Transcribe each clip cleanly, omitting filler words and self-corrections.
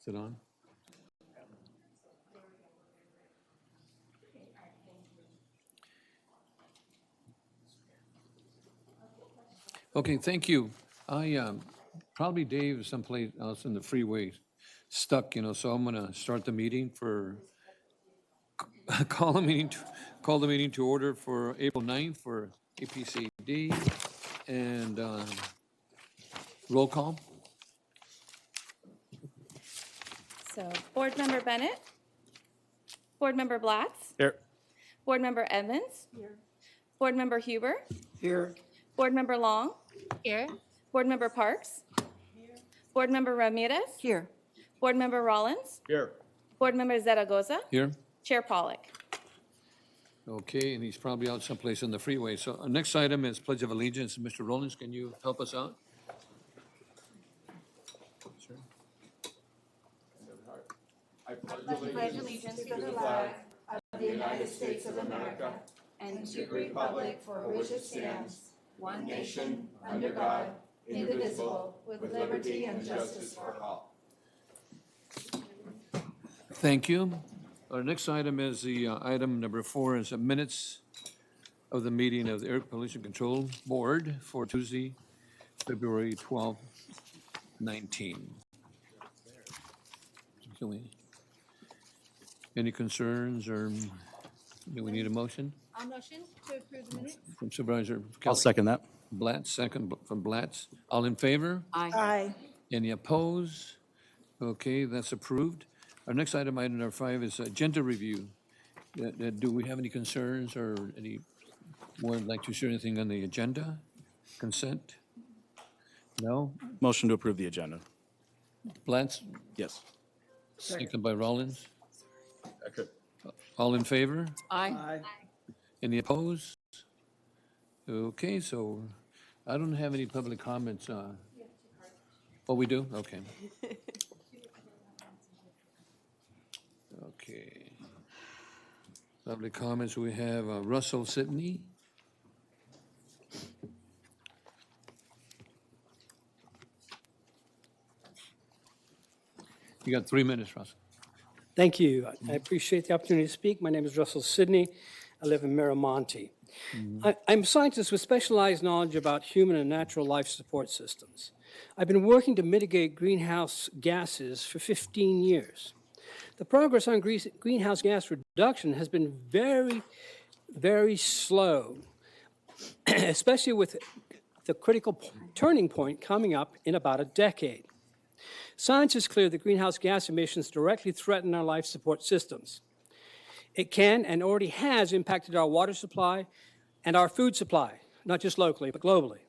Is it on? Okay, thank you. Probably Dave is someplace else in the freeway stuck, so I'm gonna start the meeting call the meeting to order for April 9th for APCD and roll call. So, Board Member Bennett? Board Member Blatz? Here. Board Member Evans? Here. Board Member Huber? Here. Board Member Long? Here. Board Member Parks? Here. Board Member Ramirez? Here. Board Member Rollins? Here. Board Member Zaragoza? Here. Chair Pollak? Okay, and he's probably out someplace on the freeway. So our next item is Pledge of Allegiance. Mr. Rollins, can you help us out? Sure. I pledge allegiance to the flag of the United States of America and to the republic for which it stands, one nation, under God, indivisible, with liberty and justice for all. Thank you. Our next item is the item number 4 is the minutes of the meeting of the Air Pollution Control Board for Tuesday, February 12, 19. Any concerns or do we need a motion? I'll motion to approve the minutes. From Supervisor I'll Kelly. second that. Blatz, second from Blatz. All in favor? Aye. Any opposed? Okay, that's approved. Our next item number 5, is agenda review. Do we have any concerns or any would like to share anything on the agenda? Consent? No? Motion to approve the agenda. Blatz, Yes. second by Rollins. Second. All in favor? Aye. Any opposed? Okay, so I don't have any public comments. Oh, we do? Okay. Okay. Public comments, we have Russell Sidney. You got 3 minutes, Russell. Thank you. I appreciate the opportunity to speak. My name is Russell Sidney. I live in Miramonte. I'm a scientist with specialized knowledge about human and natural life support systems. I've been working to mitigate greenhouse gases for 15 years. The progress on greenhouse gas reduction has been very, very slow, especially with the critical turning point coming up in about a decade. Science is clear that greenhouse gas emissions directly threaten our life support systems. It can and already has impacted our water supply and our food supply, not just locally, but globally.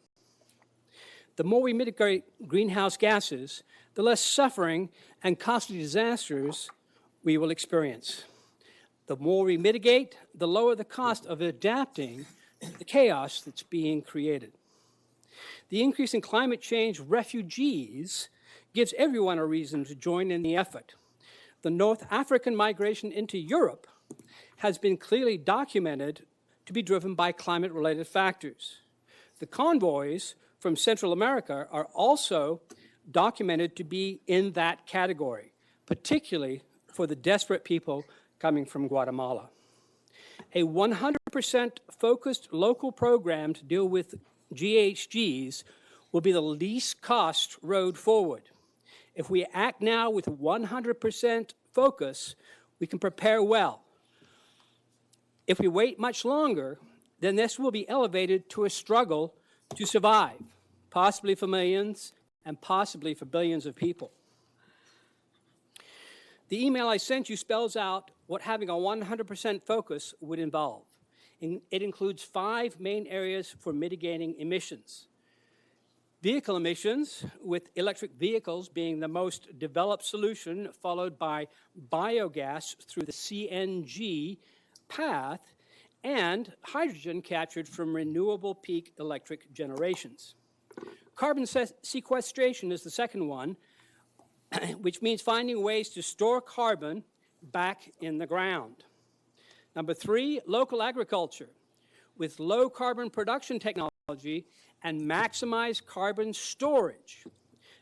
The more we mitigate greenhouse gases, the less suffering and costly disasters we will experience. The more we mitigate, the lower the cost of adapting to the chaos that's being created. The increase in climate change refugees gives everyone a reason to join in the effort. The North African migration into Europe has been clearly documented to be driven by climate-related factors. The convoys from Central America are also documented to be in that category, particularly for the desperate people coming from Guatemala. A 100% focused local program to deal with GHGs will be the least cost road forward. If we act now with 100% focus, we can prepare well. If we wait much longer, then this will be elevated to a struggle to survive, possibly for millions and possibly for billions of people. The email I sent you spells out what having a 100% focus would involve. It includes 5 main areas for mitigating emissions. Vehicle emissions, with electric vehicles being the most developed solution, followed by biogas through the CNG path, and hydrogen captured from renewable peak electric generations. Carbon sequestration is the second one, which means finding ways to store carbon back in the ground. Number 3, local agriculture, with low carbon production technology and maximize carbon storage.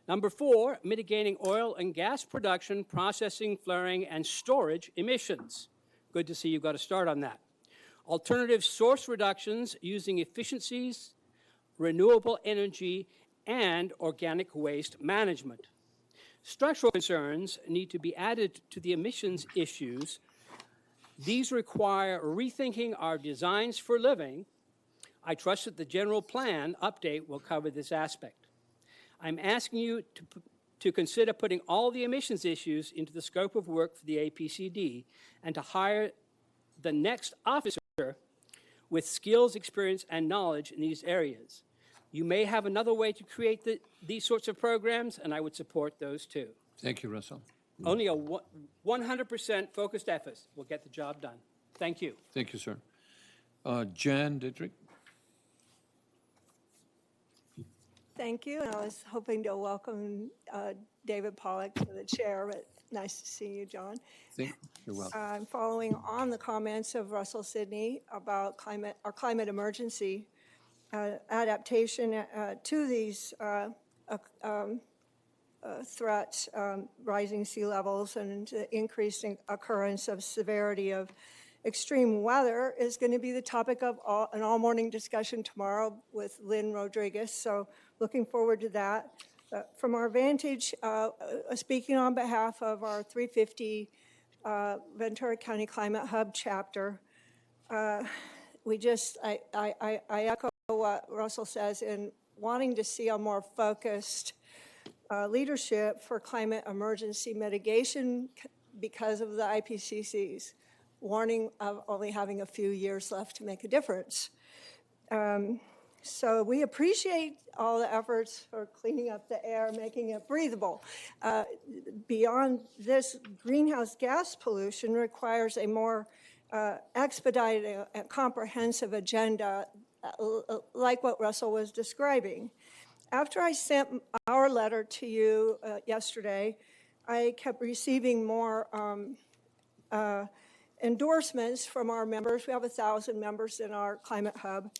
Number 4, mitigating oil and gas production, processing, flaring, and storage emissions. Good to see you got a start on that. Alternative source reductions using efficiencies, renewable energy, and organic waste management. Structural concerns need to be added to the emissions issues. These require rethinking our designs for living. I trust that the general plan update will cover this aspect. I'm asking you to consider putting all the emissions issues into the scope of work for the APCD and to hire the next officer with skills, experience, and knowledge in these areas. You may have another way to create these sorts of programs, and I would support those too. Thank you, Russell. Only a 100% focused effort will get the job done. Thank you. Thank you, sir. Jan Dietrich? Thank you. And I was hoping to welcome David Pollack to the chair, but nice to see you, John. You're welcome. I'm following on the comments of Russell Sidney about our climate emergency adaptation to these threats, rising sea levels and increasing occurrence of severity of extreme weather is going to be the topic of an all-morning discussion tomorrow with Lynn Rodriguez. So looking forward to that. From our vantage, speaking on behalf of our 350 Ventura County Climate Hub chapter, I echo what Russell says in wanting to see a more focused leadership for climate emergency mitigation because of the IPCC's warning of only having a few years left to make a difference. So we appreciate all the efforts for cleaning up the air, making it breathable. Beyond this, greenhouse gas pollution requires a more expedited and comprehensive agenda, like what Russell was describing. After I sent our letter to you yesterday, I kept receiving more endorsements from our members. We have 1,000 members in our Climate Hub.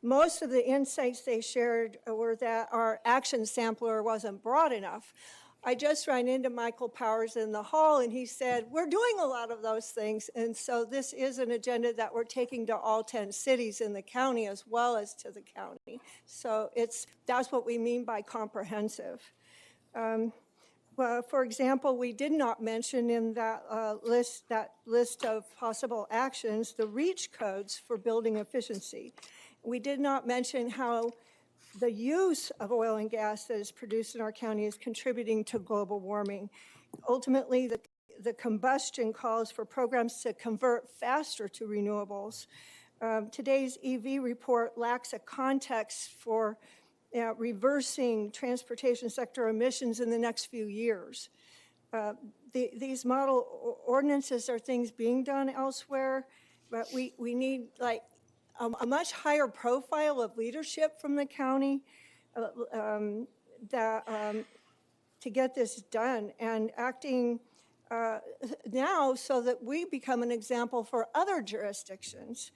Most of the insights they shared were that our action sampler wasn't broad enough. I just ran into Michael Powers in the hall and he said, we're doing a lot of those things. And so this is an agenda that we're taking to all 10 cities in the county as well as to the county. So that's what we mean by comprehensive. Well, for example, we did not mention in that list of possible actions the REACH codes for building efficiency. We did not mention how the use of oil and gas that is produced in our county is contributing to global warming. Ultimately, the combustion calls for programs to convert faster to renewables. Today's EV report lacks a context for reversing transportation sector emissions in the next few years. These model ordinances are things being done elsewhere, but we need like a much higher profile of leadership from the county to get this done and acting now so that we become an example for other jurisdictions.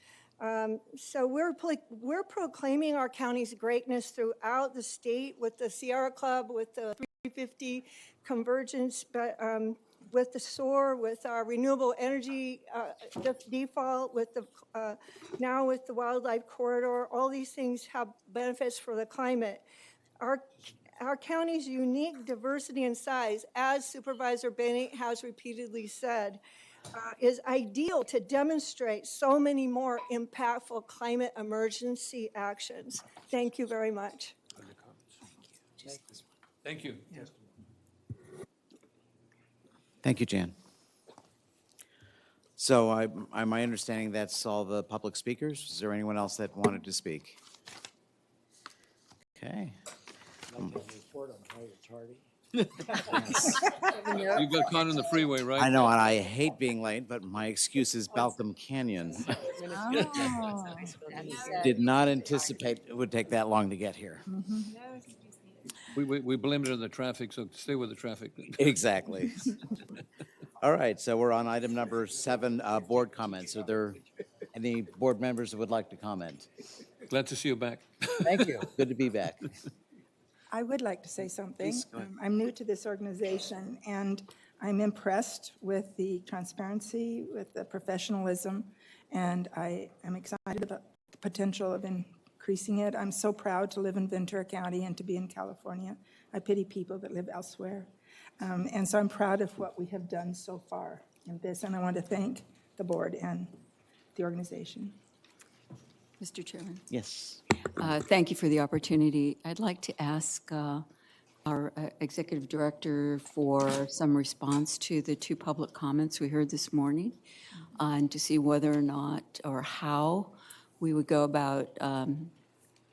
So we're proclaiming our county's greatness throughout the state with the Sierra Club, with the 350 Convergence, but with the SOAR, with our renewable energy default, with the now with the wildlife corridor. All these things have benefits for the climate. Our county's unique diversity and size, as Supervisor Bennett has repeatedly said, is ideal to demonstrate so many more impactful climate emergency actions. Thank you very much. Thank you. Thank you, Jan. So my understanding that's all the public speakers. Is there anyone else that wanted to speak? Okay. You got caught on the freeway, right? I know, and I hate being late, but my excuse is Balcom Canyon. Did not anticipate it would take that long to get here. We blamed it on the traffic, so stay with the traffic. Exactly. All right, so we're on item number 7, board comments. Are there any board members that would like to comment? Glad to see you back. Thank you. Good to be back. I would like to say something. Please, go ahead. I'm new to this organization, and I'm impressed with the transparency, with the professionalism, and I am excited about the potential of increasing it. I'm so proud to live in Ventura County and to be in California. I pity people that live elsewhere. And so I'm proud of what we have done so far in this, and I want to thank the board and the organization. Mr. Chairman, Yes. thank you for the opportunity. I'd like to ask our executive director for some response to the two public comments we heard this morning, and to see whether or not or how we would go about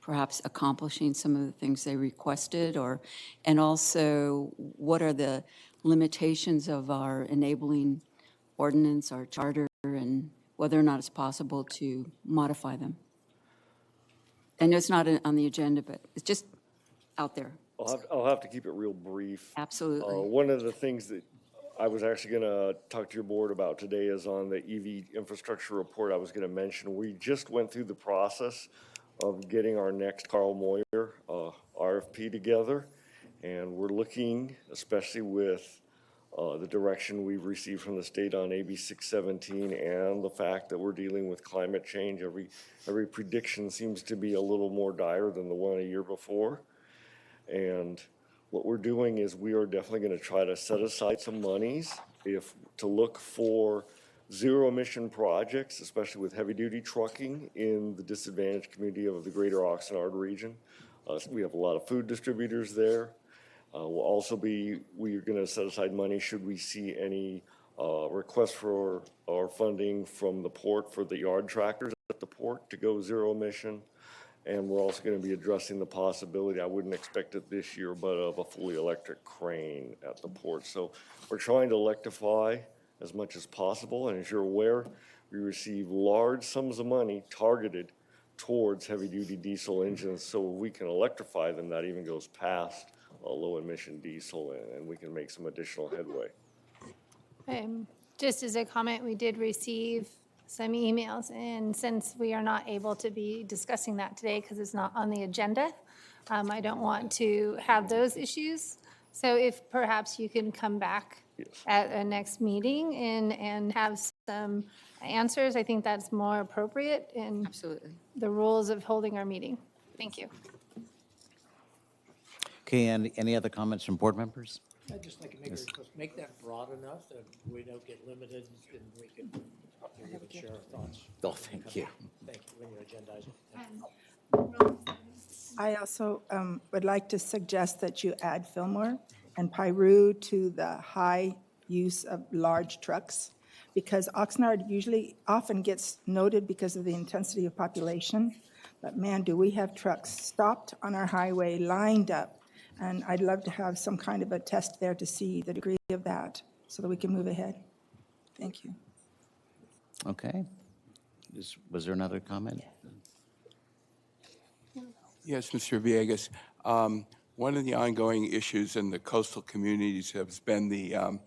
perhaps accomplishing some of the things they requested, and also what are the limitations of our enabling ordinance, our charter, and whether or not it's possible to modify them. I know it's not on the agenda, but it's just out there. I'll have to keep it real brief. Absolutely. One of the things that I was actually going to talk to your board about today is on the EV infrastructure report I was going to mention. We just went through the process of getting our next Carl Moyer RFP together, and we're looking, especially with the direction we've received from the state on AB 617 and the fact that we're dealing with climate change. Every prediction seems to be a little more dire than the one a year before. And what we're doing is we are definitely going to try to set aside some monies to look for zero emission projects, especially with heavy duty trucking in the disadvantaged community of the greater Oxnard region. We have a lot of food distributors there. We're going to set aside money should we see any requests for our funding from the port for the yard tractors at the port to go zero emission. And we're also going to be addressing the possibility, I wouldn't expect it this year, but of a fully electric crane at the port. So we're trying to electrify as much as possible. And as you're aware, we receive large sums of money targeted towards heavy-duty diesel engines. So we can electrify them. That even goes past low-emission diesel, and we can make some additional headway. Just as a comment, we did receive some emails, and since we are not able to be discussing that today because it's not on the agenda, I don't want to have those issues. So if perhaps you can come back at a next meeting and have some answers, I think that's more appropriate in Absolutely. the rules of holding our meeting. Thank you. Okay, and any other comments from board members? I'd just like to make a request, make that broad enough that we don't get limited and we can share our thoughts. Oh, thank you. Thank you, when you agendize it. I also would like to suggest that you add Fillmore and Piru to the high use of large trucks, because Oxnard often gets noted because of the intensity of population. But man, do we have trucks stopped on our highway, lined up. And I'd love to have some kind of a test there to see the degree of that so that we can move ahead. Thank you. Okay. Was there another comment? Yes, Mr. Villegas. One of the ongoing issues in the coastal communities has been the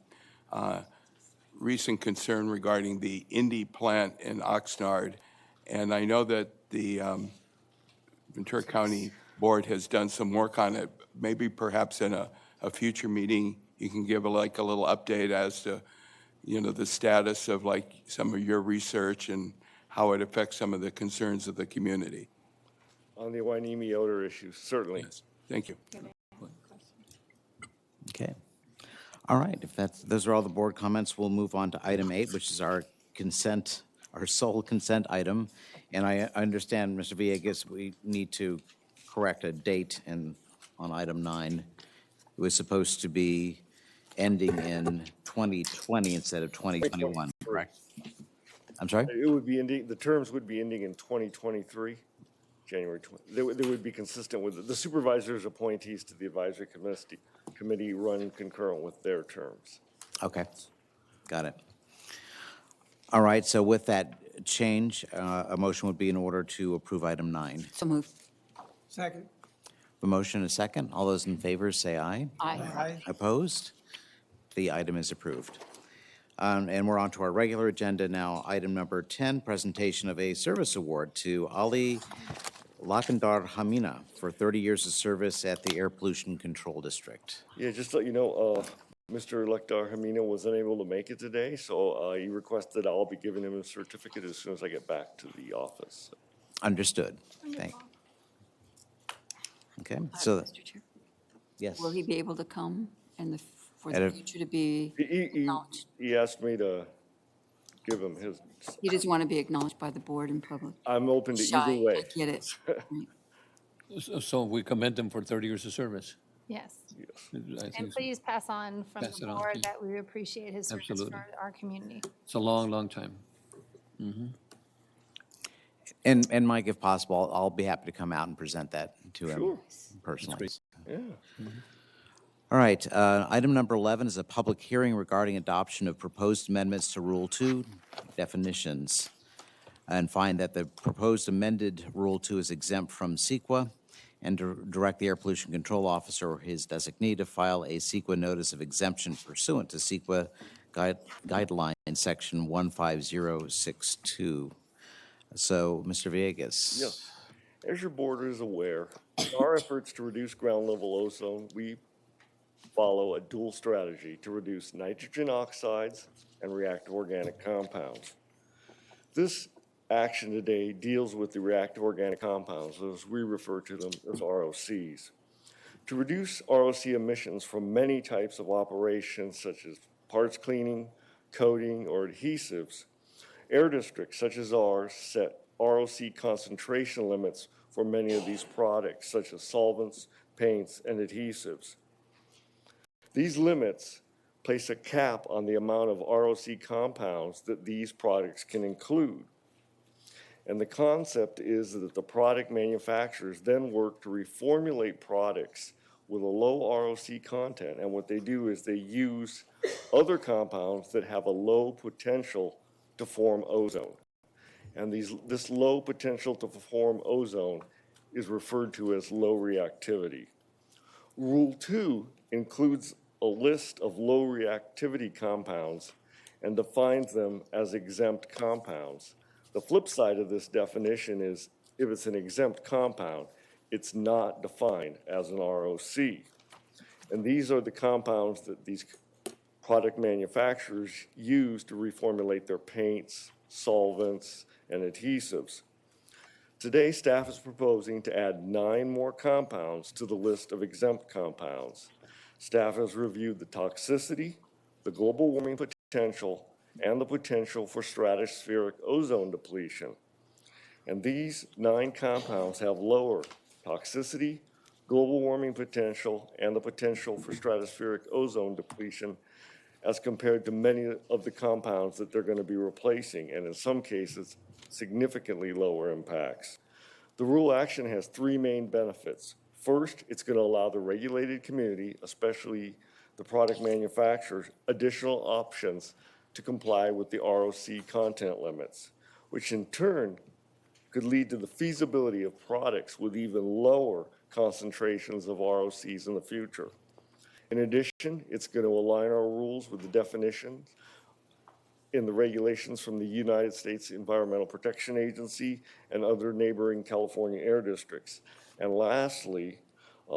recent concern regarding the Indy plant in Oxnard. And I know that the Ventura County Board has done some work on it. Maybe perhaps in a future meeting, you can give like a little update as to, the status of like some of your research and how it affects some of the concerns of the community. On the Hueneme odor issue, certainly. Yes. Thank you. Okay. All right, if those are all the board comments, we'll move on to item 8, which is our sole consent item. And I understand, Mr. Villegas, we need to correct a date on item 9. It was supposed to be ending in 2020 instead of 2021, correct? I'm sorry? It would be ending, the terms would be ending in 2023, January 20. They would be consistent with the supervisor's appointees to the advisory committee run concurrent with their terms. Okay, got it. All right, so with that change, a motion would be in order to approve item 9. So moved. Second. A motion and a second. All those in favor say aye. Aye. Opposed? The item is approved. And we're on to our regular agenda now. Item number 10, presentation of a service award to Ali Lakandar Hamina for 30 years of service at the Air Pollution Control District. Yeah, just to let you know, Mr. Lekdar Hamina was unable to make it today, so he requested I'll be giving him a certificate as soon as I get back to the office. Understood. Thank. Okay, so, Mr. Chair, yes. will he be able to come and for At the a- future to be He acknowledged? asked me to give him his, He doesn't want to be acknowledged by the board in public. I'm open to Shy, either way. I get it. Right. So we commend them for 30 years of service. Yes. I think And please pass on from Pass the it on, board please. that we appreciate his service Absolutely. for our community. it's a long, long time. And Mike, if possible, I'll be happy to come out and present that to him Sure. personally. Yeah. All right, item number 11 is a public hearing regarding adoption of proposed amendments to Rule 2 definitions, and find that the proposed amended Rule 2 is exempt from CEQA, and direct the Air Pollution Control Officer or his designee to file a CEQA notice of exemption pursuant to CEQA guideline section 15062. So, Mr. Villegas. Yes. As your board is aware, in our efforts to reduce ground level ozone, we follow a dual strategy to reduce nitrogen oxides and reactive organic compounds. This action today deals with the reactive organic compounds, as we refer to them as ROCs. To reduce ROC emissions from many types of operations such as parts cleaning, coating, or adhesives, air districts such as ours set ROC concentration limits for many of these products, such as solvents, paints, and adhesives. These limits place a cap on the amount of ROC compounds that these products can include. And the concept is that the product manufacturers then work to reformulate products with a low ROC content. And what they do is they use other compounds that have a low potential to form ozone. And this low potential to form ozone is referred to as low reactivity. Rule 2 includes a list of low reactivity compounds and defines them as exempt compounds. The flip side of this definition is if it's an exempt compound, it's not defined as an ROC. And these are the compounds that these product manufacturers use to reformulate their paints, solvents, and adhesives. Today, staff is proposing to add 9 more compounds to the list of exempt compounds. Staff has reviewed the toxicity, the global warming potential, and the potential for stratospheric ozone depletion. And these 9 compounds have lower toxicity, global warming potential, and the potential for stratospheric ozone depletion as compared to many of the compounds that they're going to be replacing, and in some cases, significantly lower impacts. The rule action has 3 main benefits. First, it's going to allow the regulated community, especially the product manufacturers, additional options to comply with the ROC content limits, which in turn could lead to the feasibility of products with even lower concentrations of ROCs in the future. In addition, it's going to align our rules with the definitions in the regulations from the United States Environmental Protection Agency and other neighboring California air districts. And lastly,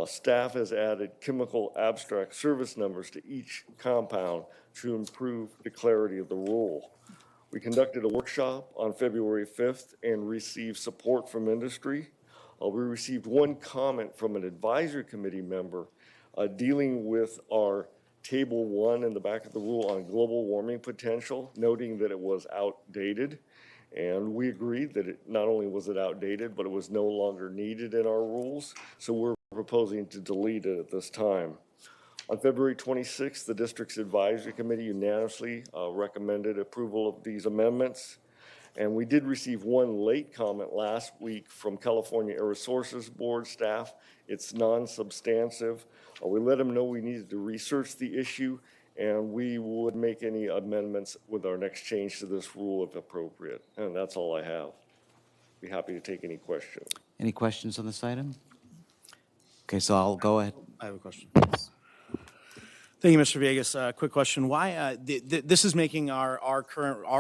staff has added chemical abstract service numbers to each compound to improve the clarity of the rule. We conducted a workshop on February 5th and received support from industry. We received 1 comment from an advisory committee member dealing with our Table 1 in the back of the rule on global warming potential, noting that it was outdated. And we agreed that it not only was it outdated, but it was no longer needed in our rules. So we're proposing to delete it at this time. On February 26th, the district's advisory committee unanimously recommended approval of these amendments. And we did receive 1 late comment last week from California Air Resources Board staff. It's non-substantive. We let them know we needed to research the issue, and we would make any amendments with our next change to this rule if appropriate. And that's all I have. Be happy to take any questions. Any questions on this item? Okay, so I'll go ahead. I have a question. Thank you, Mr. Vegas. Quick question. Why, this is making our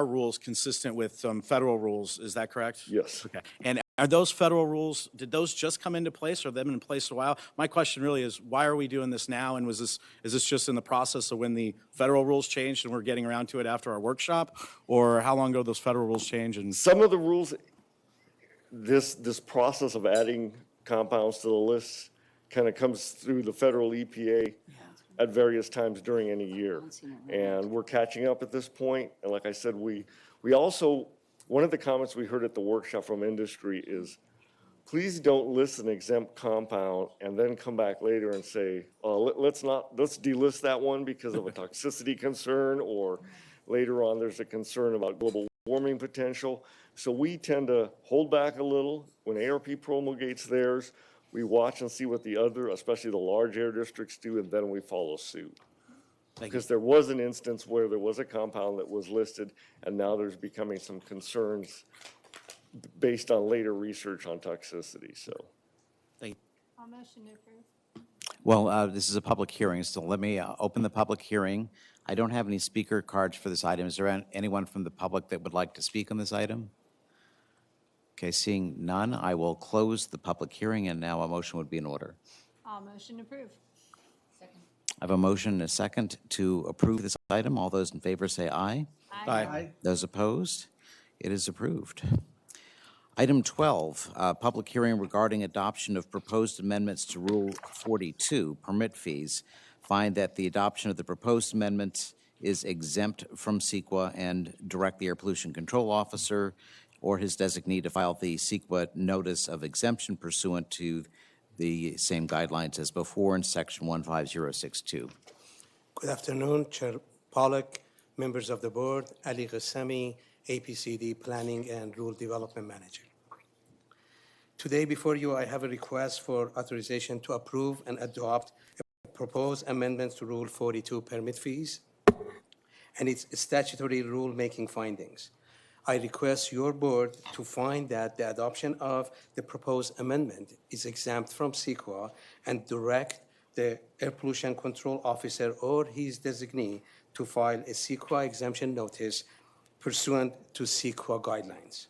rules consistent with federal rules, is that correct? Yes. Okay. And Are those federal rules, did those just come into place or have they been in place a while? My question really is, why are we doing this now? And is this just in the process of when the federal rules changed and we're getting around to it after our workshop? Or how long ago those federal rules changed? And Some of the rules, this process of adding compounds to the list kind of comes through the federal EPA at various times during any year. And we're catching up at this point. And like I said, we also, one of the comments we heard at the workshop from industry is, please don't list an exempt compound and then come back later and say, let's delist that one because of a toxicity concern, or later on there's a concern about global warming potential. So we tend to hold back a little. When ARP promulgates theirs, we watch and see what the other, especially the large air districts do, and then we follow suit. Because there was an instance where there was a compound that was listed, and now there's becoming some concerns based on later research on toxicity, so. I'll motion to approve. Well, this is a public hearing, so let me open the public hearing. I don't have any speaker cards for this item. Is there anyone from the public that would like to speak on this item? Okay, seeing none, I will close the public hearing, and now a motion would be in order. I'll motion to approve. I have a motion and a second to approve this item. All those in favor say aye. Aye. Those opposed? It is approved. Item 12, public hearing regarding adoption of proposed amendments to Rule 42, permit fees. Find that the adoption of the proposed amendment is exempt from CEQA and direct the Air Pollution Control Officer or his designee to file the CEQA notice of exemption pursuant to the same guidelines as before in Section 15062. Good afternoon, Chair Pollack, members of the board, Ali Ghassemi, APCD Planning and Rule Development Manager. Today before you, I have a request for authorization to approve and adopt proposed amendments to Rule 42 permit fees and its statutory rule-making findings. I request your board to find that the adoption of the proposed amendment is exempt from CEQA and direct the Air Pollution Control Officer or his designee to file a CEQA exemption notice pursuant to CEQA guidelines.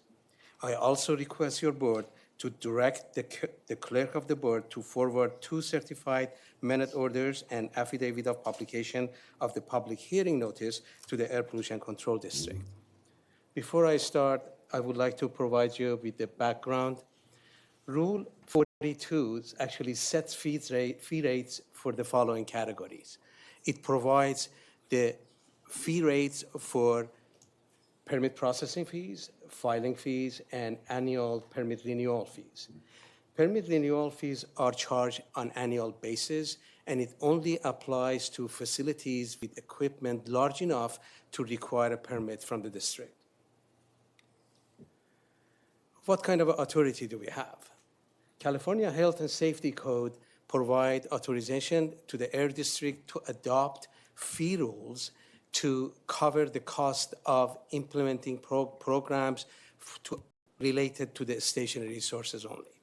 I also request your board to direct the clerk of the board to forward 2 certified minute orders and affidavit of publication of the public hearing notice to the Air Pollution Control District. Before I start, I would like to provide you with the background. Rule 42 actually sets fee rates for the following categories. It provides the fee rates for permit processing fees, filing fees, and annual permit renewal fees. Permit renewal fees are charged on annual basis, and it only applies to facilities with equipment large enough to require a permit from the district. What kind of authority do we have? California Health and Safety Code provide authorization to the Air District to adopt fee rules to cover the cost of implementing programs related to the stationary sources only.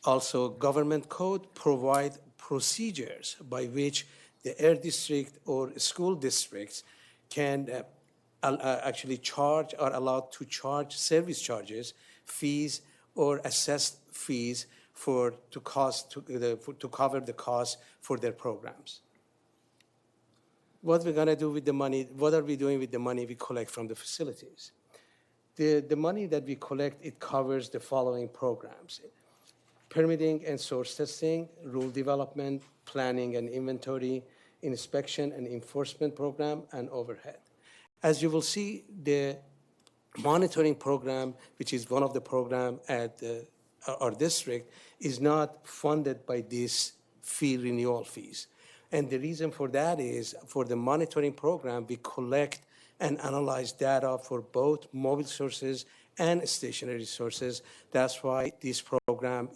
Also, government code provide procedures by which the Air District or school districts can actually charge, are allowed to charge service charges, fees, or assessed fees to cover the cost for their programs. What we're going to do with the money, what are we doing with the money we collect from the facilities? The money that we collect, it covers the following programs: permitting and source testing, rule development, planning and inventory, inspection and enforcement program, and overhead. As you will see, the monitoring program, which is one of the programs at our district, is not funded by these fee renewal fees. And the reason for that is, for the monitoring program, we collect and analyze data for both mobile sources and stationary sources. That's why this program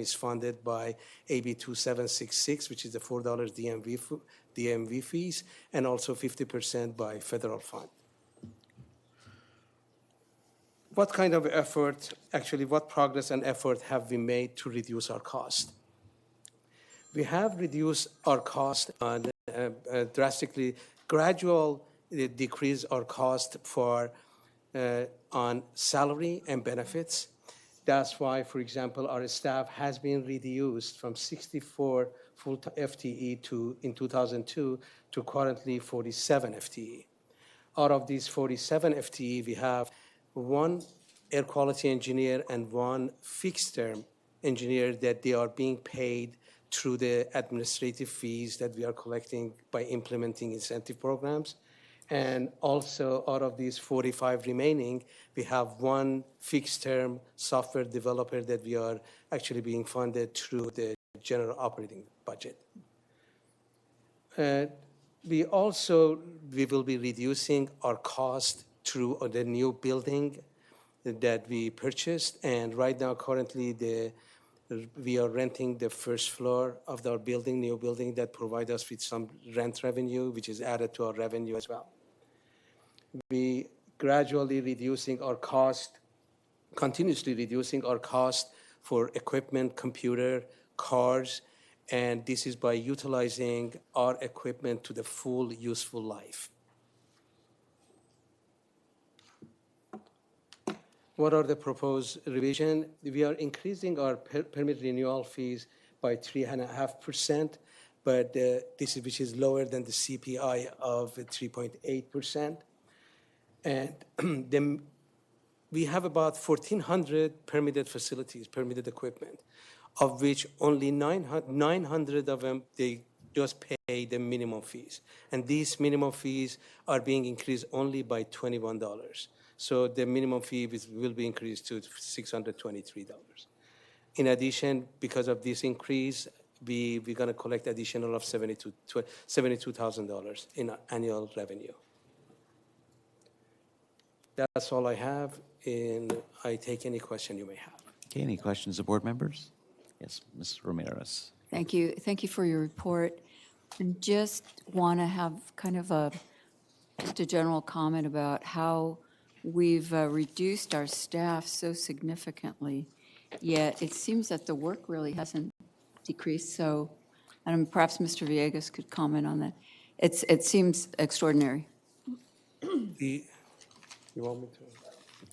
is funded by AB 2766, which is the $4 DMV fees, and also 50% by federal fund. What kind of effort, actually what progress and effort have we made to reduce our cost? We have reduced our cost on drastically, gradual decrease our cost for on salary and benefits. That's why, for example, our staff has been reduced from 64 full FTE in 2002 to currently 47 FTE. Out of these 47 FTE, we have one air quality engineer and one fixed-term engineer that they are being paid through the administrative fees that we are collecting by implementing incentive programs. And also, out of these 45 remaining, we have one fixed-term software developer that we are actually being funded through the general operating budget. We will be reducing our cost through the new building that we purchased. And right now, currently, we are renting the first floor of our building, new building that provides us with some rent revenue, which is added to our revenue as well. We gradually reducing our cost, continuously reducing our cost for equipment, computer, cars, and this is by utilizing our equipment to the full useful life. What are the proposed revision? We are increasing our permit renewal fees by 3.5%, but which is lower than the CPI of 3.8%. And then we have about 1,400 permitted facilities, permitted equipment, of which only 900 of them, they just pay the minimum fees. And these minimum fees are being increased only by $21. So the minimum fee will be increased to $623. In addition, because of this increase, we're going to collect additional of $72,000 in annual revenue. That's all I have, and I take any question you may have. Okay, any questions of board members? Yes, Ms. Ramirez. Thank you. Thank you for your report. And just want to have kind of just a general comment about how we've reduced our staff so significantly, yet it seems that the work really hasn't decreased. So perhaps Mr. Villegas could comment on that. It seems extraordinary. You want me to?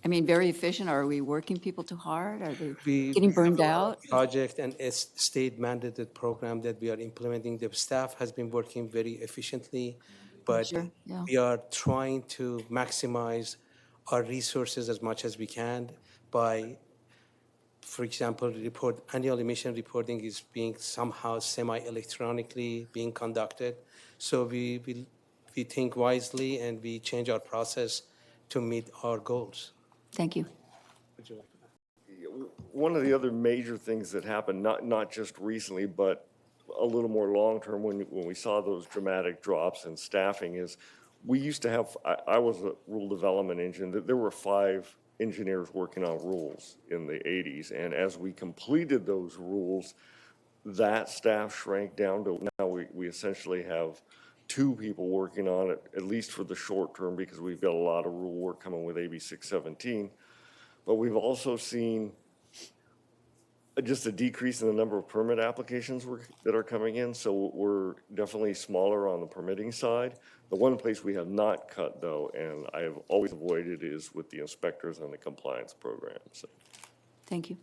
I mean, very efficient. Are we working people too hard? Are they getting burned out? Project and a state mandated program that we are implementing. The staff has been working very efficiently, but Sure, yeah. we are trying to maximize our resources as much as we can by, for example, annual emission reporting is being somehow semi-electronically being conducted. So we think wisely and we change our process to meet our goals. Thank you. Would you like to? One of the other major things that happened, not just recently, but a little more long-term when we saw those dramatic drops in staffing is we used to have, I was a rule development engineer, there were 5 engineers working on rules in the 80s. And as we completed those rules, that staff shrank down to now we essentially have 2 people working on it, at least for the short term, because we've got a lot of rule work coming with AB 617. But we've also seen just a decrease in the number of permit applications that are coming in. So we're definitely smaller on the permitting side. The one place we have not cut, though, and I have always avoided, is with the inspectors and the compliance program. So. Thank you.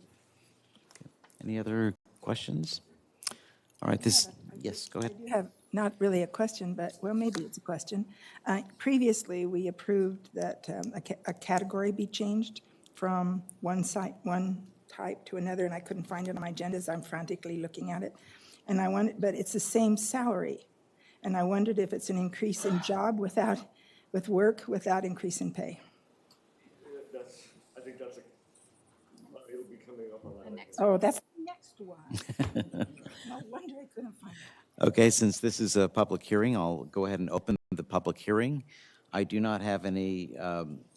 Any other questions? All right, yes, go ahead. I do have not really a question, but, well, maybe it's a question. Previously, we approved that a category be changed from one type to another, and I couldn't find it on my agenda as I'm frantically looking at it. But it's the same salary. And I wondered if it's an increase in job with work without increase in pay. I think it'll be coming up on that. Oh, that's the next one. No wonder I couldn't find it. Okay, since this is a public hearing, I'll go ahead and open the public hearing. I do not have any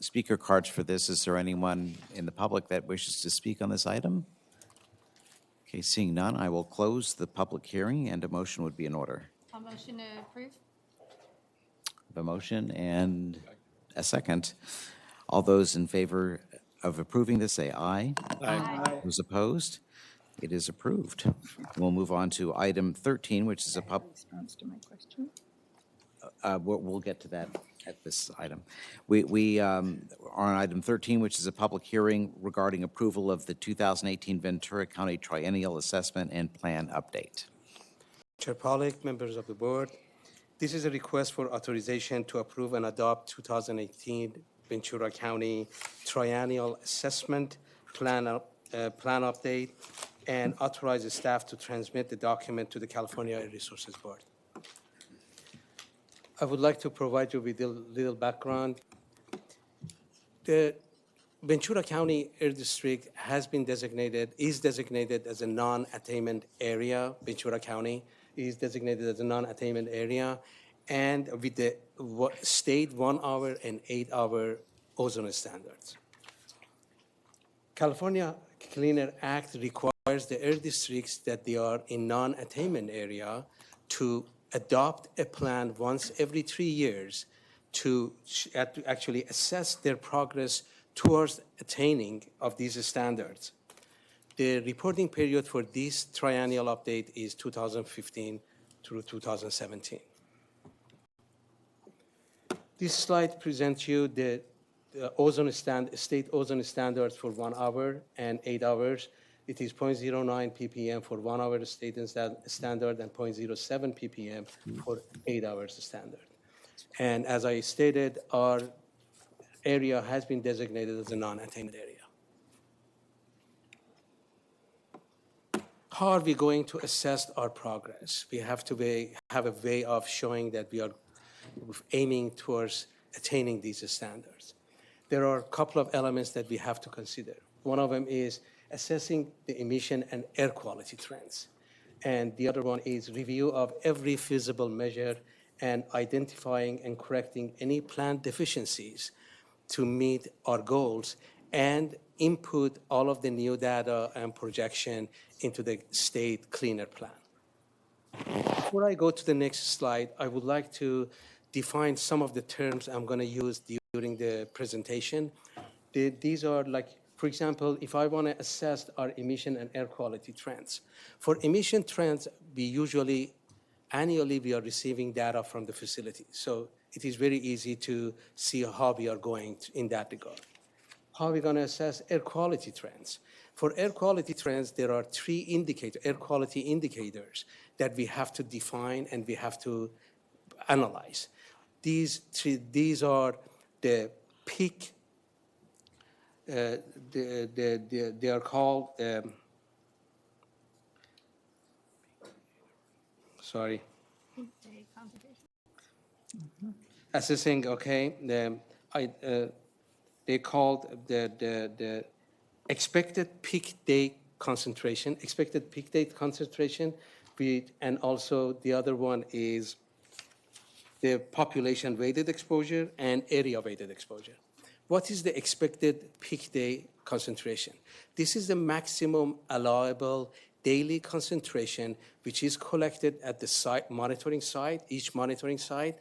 speaker cards for this. Is there anyone in the public that wishes to speak on this item? Okay, seeing none, I will close the public hearing and a motion would be in order. A motion to approve? A motion and a second. All those in favor of approving this, say aye. Aye. Those opposed? It is approved. We'll move on to item 13, which is a Response to my question. we'll get to that at this item. We are on item 13, which is a public hearing regarding approval of the 2018 Ventura County Triennial Assessment and Plan Update. Chair Pollak, members of the board, this is a request for authorization to approve and adopt 2018 Ventura County Triennial Assessment Plan Update and authorize the staff to transmit the document to the California Air Resources Board. I would like to provide you with a little background. The Ventura County Air District is designated as a non-attainment area. Ventura County is designated as a non-attainment area, and with the state 1 hour and 8 hour ozone standards. California Clean Air Act requires the air districts that they are in non-attainment area to adopt a plan once every 3 years to actually assess their progress towards attaining of these standards. The reporting period for this triennial update is 2015 through 2017. This slide presents you the state ozone standards for 1 hour and 8 hours. It is 0.09 ppm for 1 hour state standard and 0.07 ppm for 8 hours standard. And as I stated, our area has been designated as a non-attainment area. How are we going to assess our progress? We have to have a way of showing that we are aiming towards attaining these standards. There are a couple of elements that we have to consider. One of them is assessing the emission and air quality trends. And the other one is review of every feasible measure and identifying and correcting any planned deficiencies to meet our goals and input all of the new data and projection into the state cleaner plan. Before I go to the next slide, I would like to define some of the terms I'm going to use during the presentation. These are like, for example, if I want to assess our emission and air quality trends. For emission trends, annually we are receiving data from the facility. So it is very easy to see how we are going in that regard. How are we going to assess air quality trends? For air quality trends, there are 3 air quality indicators that we have to define and we have to analyze. These are the peak, they are called, assessing, okay, they called the expected peak day concentration, and also the other one is the population weighted exposure and area weighted exposure. What is the expected peak day concentration? This is the maximum allowable daily concentration, which is collected at the site, monitoring site, each monitoring site,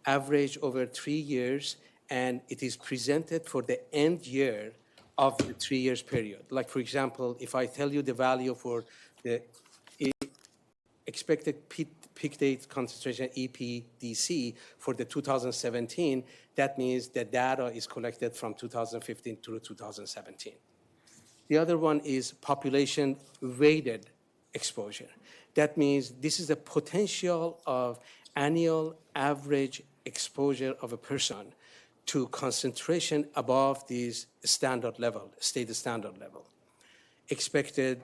average over 3 years, and it is presented for the end year of the 3 years period. Like, for example, if I tell you the value for the expected peak day concentration, EPDC, for the 2017, that means the data is collected from 2015 through 2017. The other one is population weighted exposure. That means this is the potential of annual average exposure of a person to concentration above this standard level, state standard level. Expected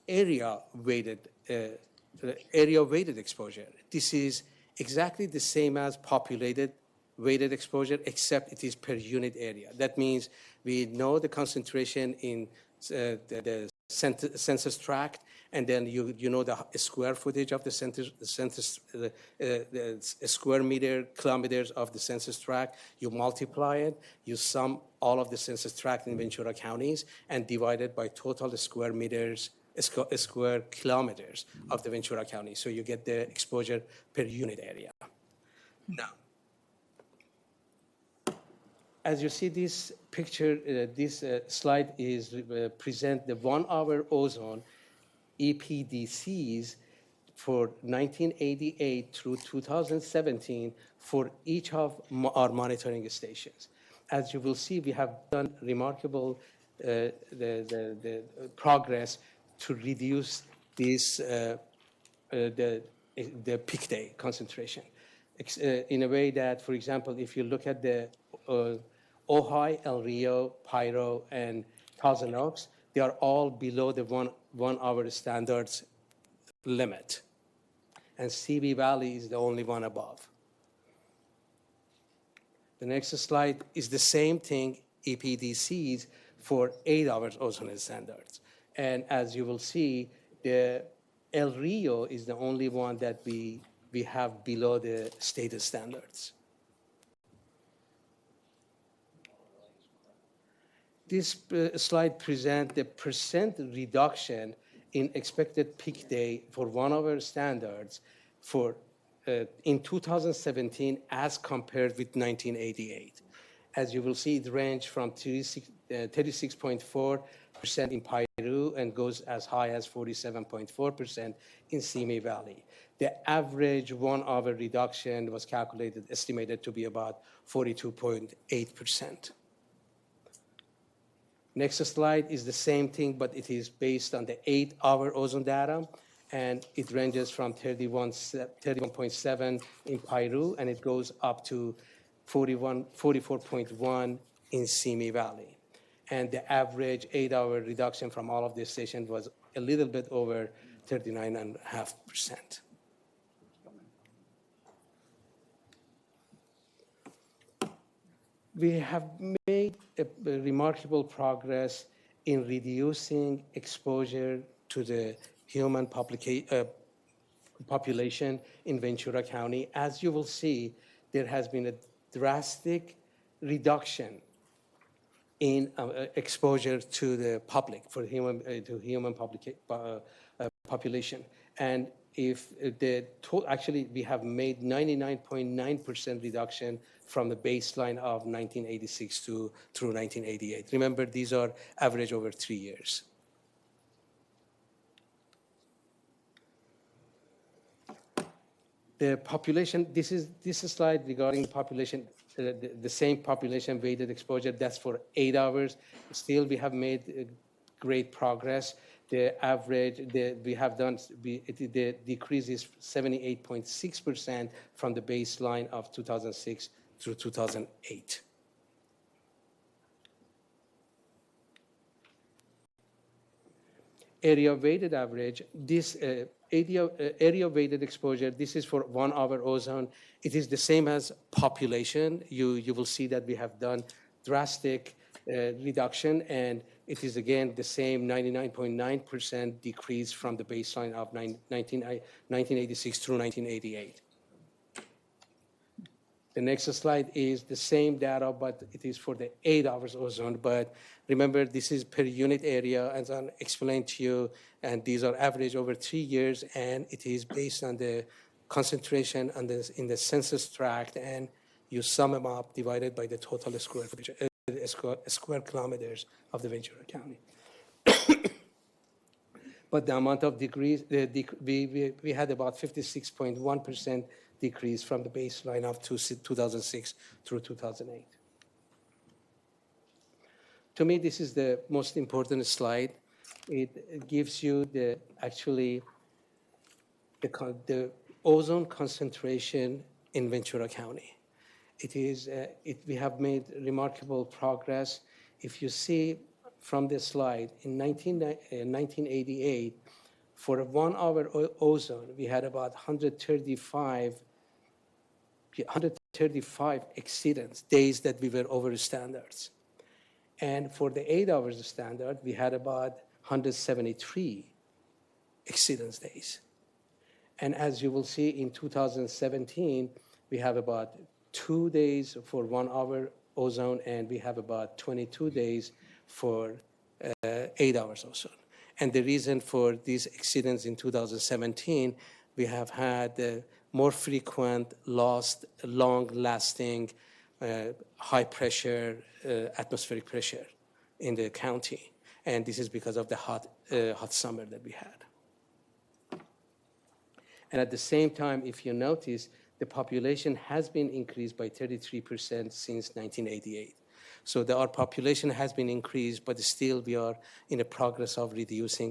area weighted exposure. This is exactly the same as populated weighted exposure, except it is per unit area. That means we know the concentration in the census tract, and then you know the square footage of the square meter, kilometers of the census tract. You multiply it, you sum all of the census tract in Ventura counties, and divide it by total square meters, square kilometers of the Ventura County. So you get the exposure per unit area. Now, as you see this picture, this slide is present the 1 hour ozone EPDCs for 1988 through 2017 for each of our monitoring stations. As you will see, we have done remarkable the progress to reduce this the peak day concentration. In a way that, for example, if you look at the Ojai, El Rio, Pyro, and Thousand Oaks, they are all below the 1 hour standards limit. And CB Valley is the only one above. The next slide is the same thing, EPDCs for 8 hours ozone standards. And as you will see, the El Rio is the only one that we have below the state standards. This slide presents the percent reduction in expected peak day for 1 hour standards for in 2017 as compared with 1988. As you will see, it ranged from 36.4% in Piru and goes as high as 47.4% in Simi Valley. The average 1 hour reduction was estimated to be about 42.8%. Next slide is the same thing, but it is based on the 8 hour ozone data, and it ranges from 31.7 in Piru, and it goes up to 44.1 in Simi Valley. And the average 8 hour reduction from all of these stations was a little bit over 39.5%. We have made a remarkable progress in reducing exposure to the human population in Ventura County. As you will see, there has been a drastic reduction in exposure to the public for human population. And if actually we have made 99.9% reduction from the baseline of 1986 through 1988. Remember, these are average over 3 years. The population, this slide regarding the population, the same population weighted exposure, that's for 8 hours. Still, we have made great progress. The average, the decrease is 78.6% from the baseline of 2006 through 2008. Area weighted average, this area weighted exposure, this is for 1 hour ozone. It is the same as population. You will see that we have done drastic reduction, and it is again the same 99.9% decrease from the baseline of 1986 through 1988. The next slide is the same data, but it is for the 8 hours ozone. But remember, this is per unit area, as I explained to you, and these are average over 3 years, and it is based on the concentration in the census tract, and you sum them up, divided by the total square kilometers of the Ventura County. But the amount of degrees, we had about 56.1% decrease from the baseline of 2006 through 2008. To me, this is the most important slide. It gives you the ozone concentration in Ventura County. We have made remarkable progress. If you see from this slide, in 1988, for a 1 hour ozone, we had about 135 exceedance days that we were over standards. And for the 8 hours standard, we had about 173 exceedance days. And as you will see in 2017, we have about 2 days for 1 hour ozone, and we have about 22 days for 8 hours ozone. And the reason for these exceedance in 2017, we have had more frequent, long-lasting, high-pressure atmospheric pressure in the county. And this is because of the hot summer that we had. And at the same time, if you notice, the population has been increased by 33% since 1988. So our population has been increased, but still we are in the progress of reducing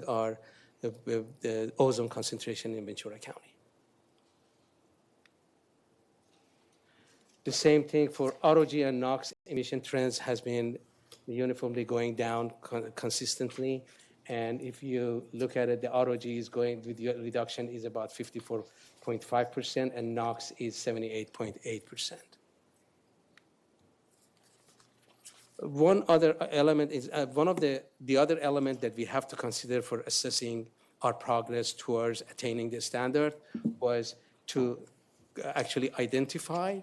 the ozone concentration in Ventura County. The same thing for ROG and NOx emission trends has been uniformly going down consistently. And if you look at it, the ROG is going, the reduction is about 54.5%, and NOx is 78.8%. One other element is, one of the other element that we have to consider for assessing our progress towards attaining the standard was to actually identify,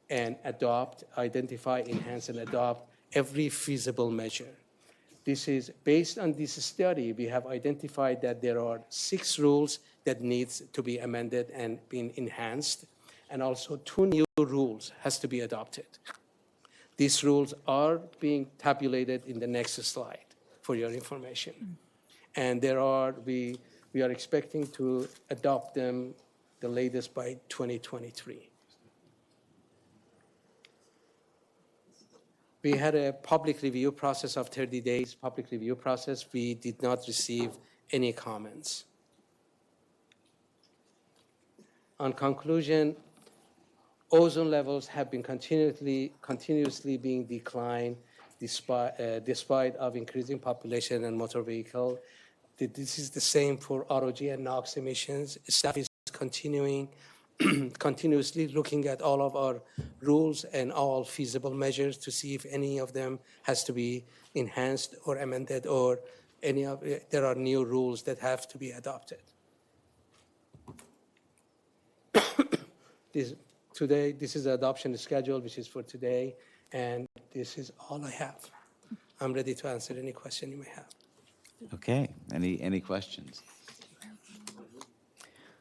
enhance, and adopt every feasible measure. This is based on this study, we have identified that there are 6 rules that needs to be amended and being enhanced, and also 2 new rules has to be adopted. These rules are being tabulated in the next slide for your information. And we are expecting to adopt them the latest by 2023. We had a public review process of 30 days, public review process. We did not receive any comments. On conclusion, ozone levels have been continuously being declined despite of increasing population and motor vehicle. This is the same for ROG and NOx emissions. Staff is continuously looking at all of our rules and all feasible measures to see if any of them has to be enhanced or amended, or there are new rules that have to be adopted. This is the adoption schedule, which is for today, and this is all I have. I'm ready to answer any question you may have. Okay, any questions?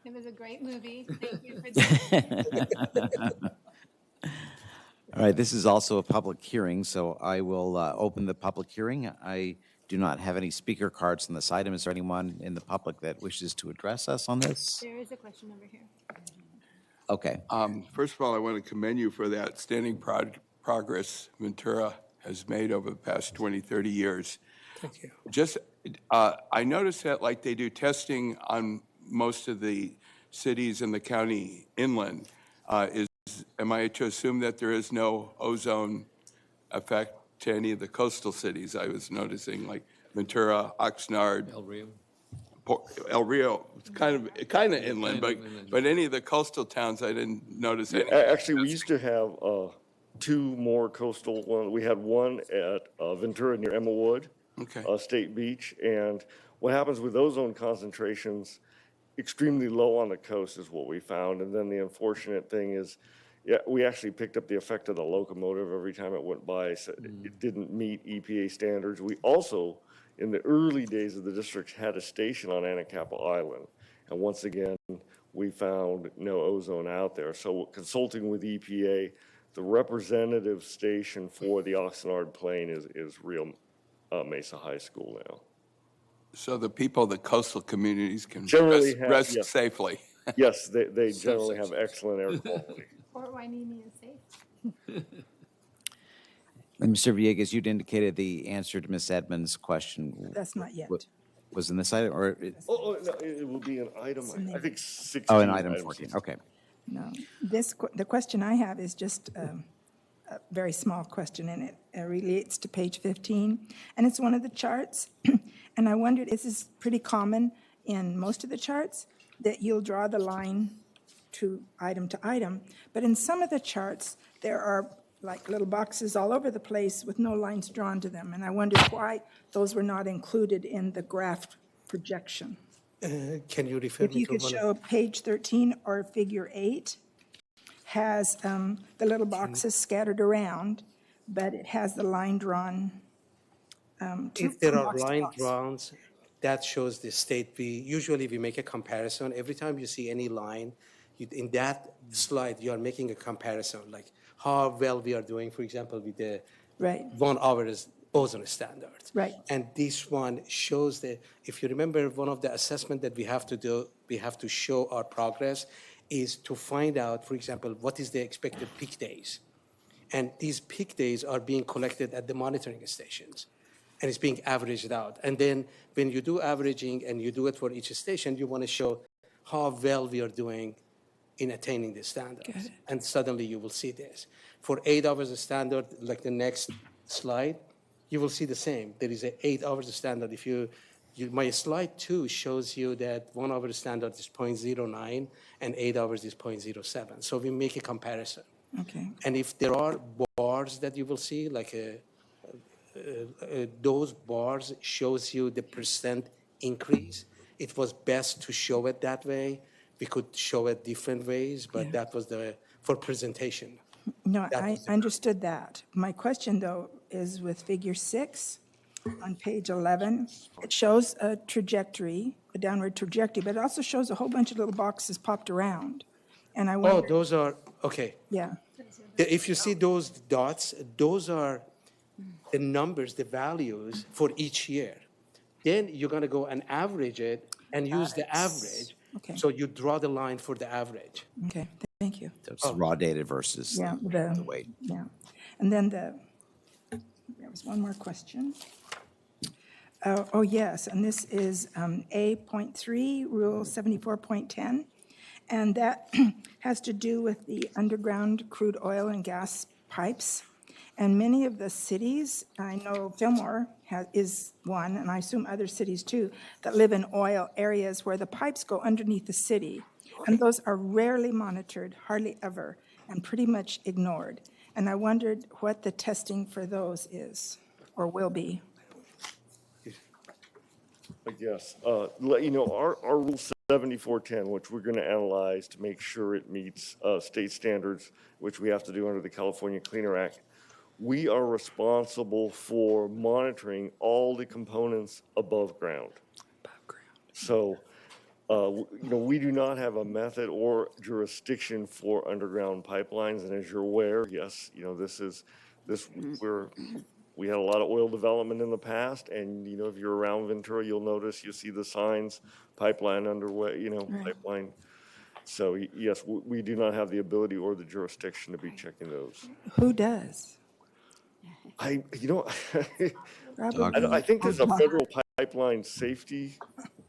It was a great movie. Thank you for that. All right, this is also a public hearing, so I will open the public hearing. I do not have any speaker cards on this item. Is there anyone in the public that wishes to address us on this? There is a question over here. Okay. First of all, I want to commend you for the outstanding progress Ventura has made over the past 20, 30 years. Thank you. Just, I noticed that like they do testing on most of the cities in the county inland. Am I to assume that there is no ozone effect to any of the coastal cities? I was noticing like Ventura, Oxnard, El Rio. El Rio, it's kind of inland, but any of the coastal towns, I didn't notice any. Actually, we used to have 2 more coastal ones. We had one at Ventura near Emmawood, State Beach. And what happens with ozone concentrations, extremely low on the coast is what we found. And then the unfortunate thing is, we actually picked up the effect of the locomotive every time it went by. So it didn't meet EPA standards. We also, in the early days of the district, had a station on Anacapa Island. And once again, we found no ozone out there. So consulting with EPA, the representative station for the Oxnard Plain is Rio Mesa High School now. So the people, the coastal communities can Generally rest safely. Yes, they generally have excellent air quality. Fort Hueneme is safe. And Mr. Villegas, you'd indicated the answer to Ms. Edmonds' question. That's not yet. Was in this item, or? No, it will be an item, I think 16. Oh, an item 14, okay. No, the question I have is just a very small question, and it relates to page 15, and it's one of the charts. And I wondered, this is pretty common in most of the charts, that you'll draw the line to item, but in some of the charts, there are like little boxes all over the place with no lines drawn to them, and I wondered why those were not included in the graph projection. Can you refer If me you to could one? show page 13 or figure 8 has the little boxes scattered around, but it has the line drawn. If there are box to line box. drawings, that shows the state. Usually we make a comparison. Every time you see any line, in that slide, you are making a comparison, like how well we are doing, for example, with the Right. 1 hour is ozone standards. Right. And this one shows the, if you remember, one of the assessment that we have to do, we have to show our progress is to find out, for example, what is the expected peak days. And these peak days are being collected at the monitoring stations, and it's being averaged out. And then when you do averaging and you do it for each station, you want to show how well we are doing in attaining the standards. And suddenly you will see this. For 8 hours standard, like the next slide, you will see the same. There is an 8 hours standard. If my slide 2 shows you that 1 hour standard is 0.09 and 8 hours is 0.07. So we make a comparison. Okay. And if there are bars that you will see, like those bars shows you the percent increase, it was best to show it that way. We could show it different ways, but that was for presentation. No, That I was the- understood that. My question, though, is with figure 6 on page 11. It shows a trajectory, a downward trajectory, but it also shows a whole bunch of little boxes popped around. And I Oh, wonder, those are, okay. yeah, If you see those dots, those are the numbers, the values for each year. Then you're going to go and average it and use the average. Okay. So you draw the line for the average. okay, thank you. So it's raw data versus Yeah, the weight. yeah. And then there was one more question. Oh, yes, and this is A.3, Rule 74.10. And that has to do with the underground crude oil and gas pipes. And many of the cities, I know Fillmore is one, and I assume other cities too, that live in oil areas where the pipes go underneath the city. And those are rarely monitored, hardly ever, and pretty much ignored. And I wondered what the testing for those is or will be. I guess, let you know, our Rule 7410, which we're going to analyze to make sure it meets state standards, which we have to do under the California Cleaner Act, we are responsible for monitoring all the components above ground. So, we do not have a method or jurisdiction for underground pipelines. And as you're aware, yes, we had a lot of oil development in the past, and, if you're around Ventura, you'll notice, you'll see the signs, pipeline underway, pipeline. So, yes, we do not have the ability or the jurisdiction to be checking those. Who does? I Probably think there's a Obama. Federal Pipeline Safety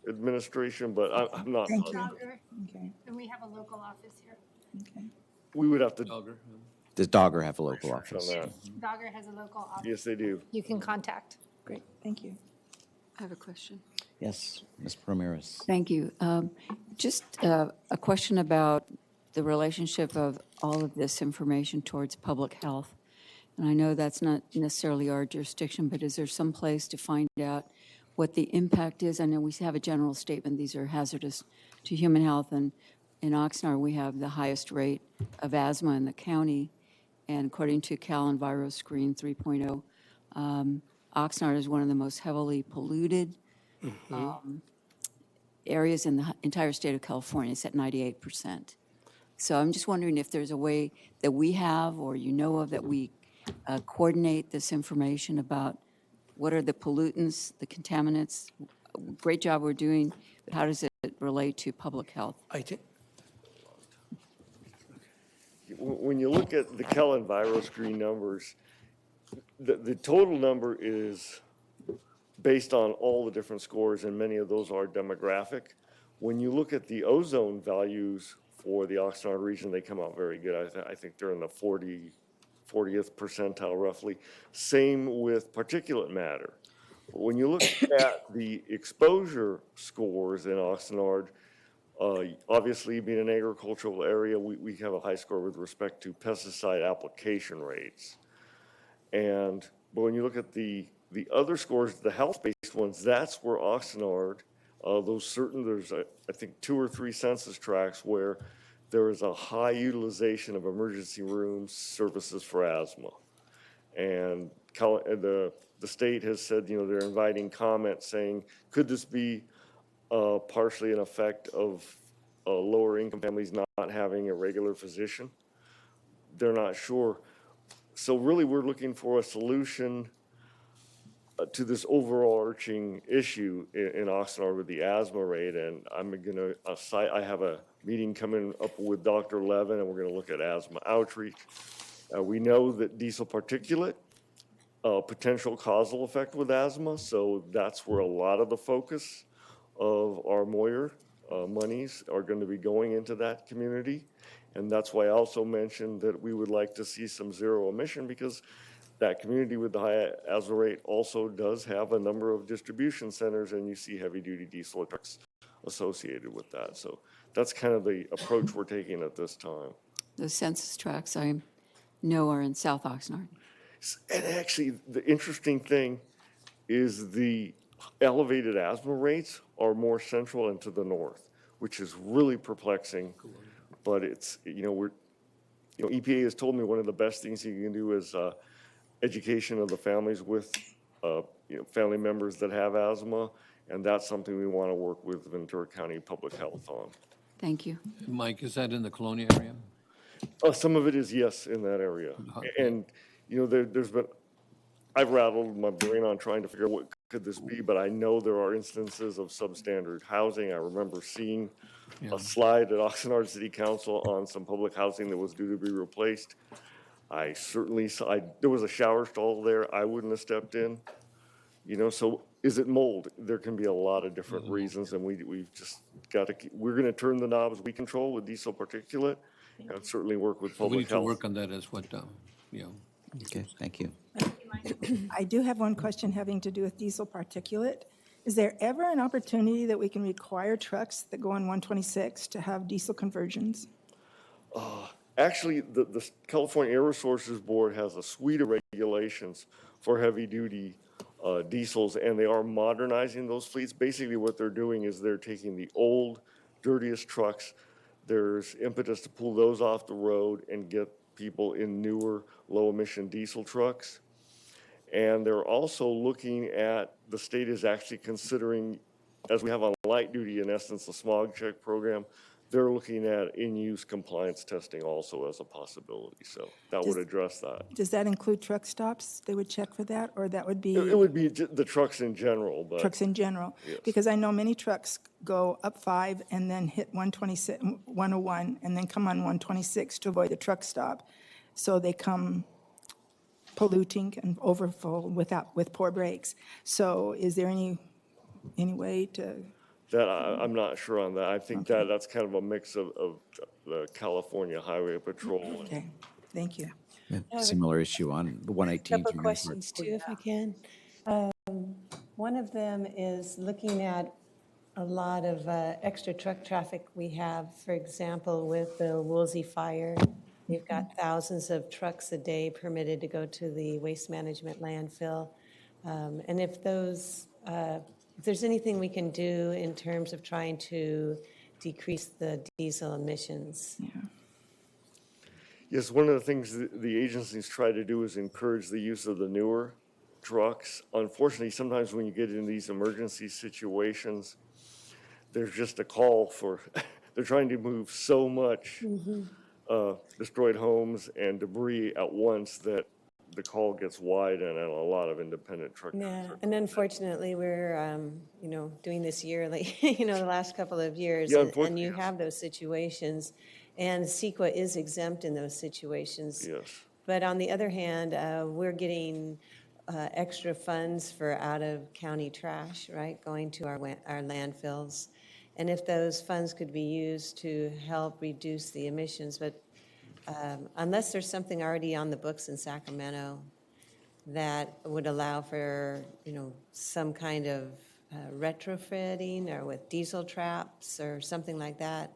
Administration, but I'm not. Thank you. Dogger, Okay, and we have a local office here. okay. We would have to Does Dogger have a local on office? that. Dogger has a local office Yes, they do. you can contact. Great, thank you. I have a question. Yes, Ms. Ramirez. Thank you. Just a question about the relationship of all of this information towards public health. And I know that's not necessarily our jurisdiction, but is there some place to find out what the impact is? I know we have a general statement, these are hazardous to human health, and in Oxnard, we have the highest rate of asthma in the county. And according to Cal EnviroScreen 3.0, Oxnard is one of the most heavily polluted areas in the entire state of California. It's at 98%. So I'm just wondering if there's a way that we have, or you know of, that we coordinate this information about what are the pollutants, the contaminants. Great job we're doing, but how does it relate to public health? I think, When you look at the Cal EnviroScreen numbers, the total number is based on all the different scores, and many of those are demographic. When you look at the ozone values for the Oxnard region, they come out very good. I think they're in the 40th percentile roughly. Same with particulate matter. When you look at the exposure scores in Oxnard, obviously being an agricultural area, we have a high score with respect to pesticide application rates. But when you look at the other scores, the health-based ones, that's where Oxnard, there's I think 2 or 3 census tracts where there is a high utilization of emergency room services for asthma. And the state has said, they're inviting comments saying, could this be partially an effect of lower income families not having a regular physician? They're not sure. So really, we're looking for a solution to this overarching issue in Oxnard with the asthma rate, and I'm going to cite, I have a meeting coming up with Dr. Levin, and we're going to look at asthma outreach. We know that diesel particulate, potential causal effect with asthma, so that's where a lot of the focus of our Moyer monies are going to be going into that community. And that's why I also mentioned that we would like to see some zero emission, because that community with the high asthma rate also does have a number of distribution centers, and you see heavy-duty diesel trucks associated with that. So that's kind of the approach we're taking at this time. Those census tracts I know are in South Oxnard. And actually, the interesting thing is the elevated asthma rates are more central and to the north, which is really perplexing. But it's, EPA has told me one of the best things you can do is education of the families with, family members that have asthma, and that's something we want to work with Ventura County Public Health on. Thank you. Mike, is that in the Colonia area? Some of it is, yes, in that area. And, there's been, I've rattled my brain on trying to figure out what could this be, but I know there are instances of substandard housing. I remember seeing a slide at Oxnard City Council on some public housing that was due to be replaced. I certainly saw, there was a shower stall there. I wouldn't have stepped in. So is it mold? There can be a lot of different reasons, and we've just got to, we're going to turn the knobs we control with diesel particulate, and certainly work with We public need to health. work on that as what, Okay, thank you. I do have one question having to do with diesel particulate. Is there ever an opportunity that we can require trucks that go on 126 to have diesel conversions? Actually, the California Air Resources Board has a suite of regulations for heavy-duty diesels, and they are modernizing those fleets. Basically, what they're doing is they're taking the old, dirtiest trucks. There's impetus to pull those off the road and get people in newer, low-emission diesel trucks. And they're also looking at, the state is actually considering, as we have on light duty, in essence, the smog check program, they're looking at in-use compliance testing also as a possibility. So that would address that. Does that include truck stops? They would check for that, or that would be? It would be the trucks in general, but. Trucks in general? Yes. Because I know many trucks go up 5 and then hit 101 and then come on 126 to avoid the truck stop. So they come polluting and overfull with poor brakes. So is there any way to? That I'm not sure on that. I think that's kind of a mix of the California Highway Patrol. Okay, thank you. Similar issue on the 118. Couple questions too, if I can. One of them is looking at a lot of extra truck traffic we have. For example, with the Woolsey fire, you've got thousands of trucks a day permitted to go to the waste management landfill. And if those, if there's anything we can do in terms of trying to decrease the diesel emissions. Yes, one of the things the agencies try to do is encourage the use of the newer trucks. Unfortunately, sometimes when you get in these emergency situations, there's just a call for, they're trying to move so much destroyed homes and debris at once that the call gets wide, and a lot of independent truck drivers are. And unfortunately, we're, doing this yearly, the last couple of years. Yeah, and unfortunately, you yes. have those situations, and CEQA is exempt in those situations. Yes. But on the other hand, we're getting extra funds for out-of-county trash, right, going to our landfills. And if those funds could be used to help reduce the emissions, but unless there's something already on the books in Sacramento that would allow for, some kind of retrofitting or with diesel traps or something like that,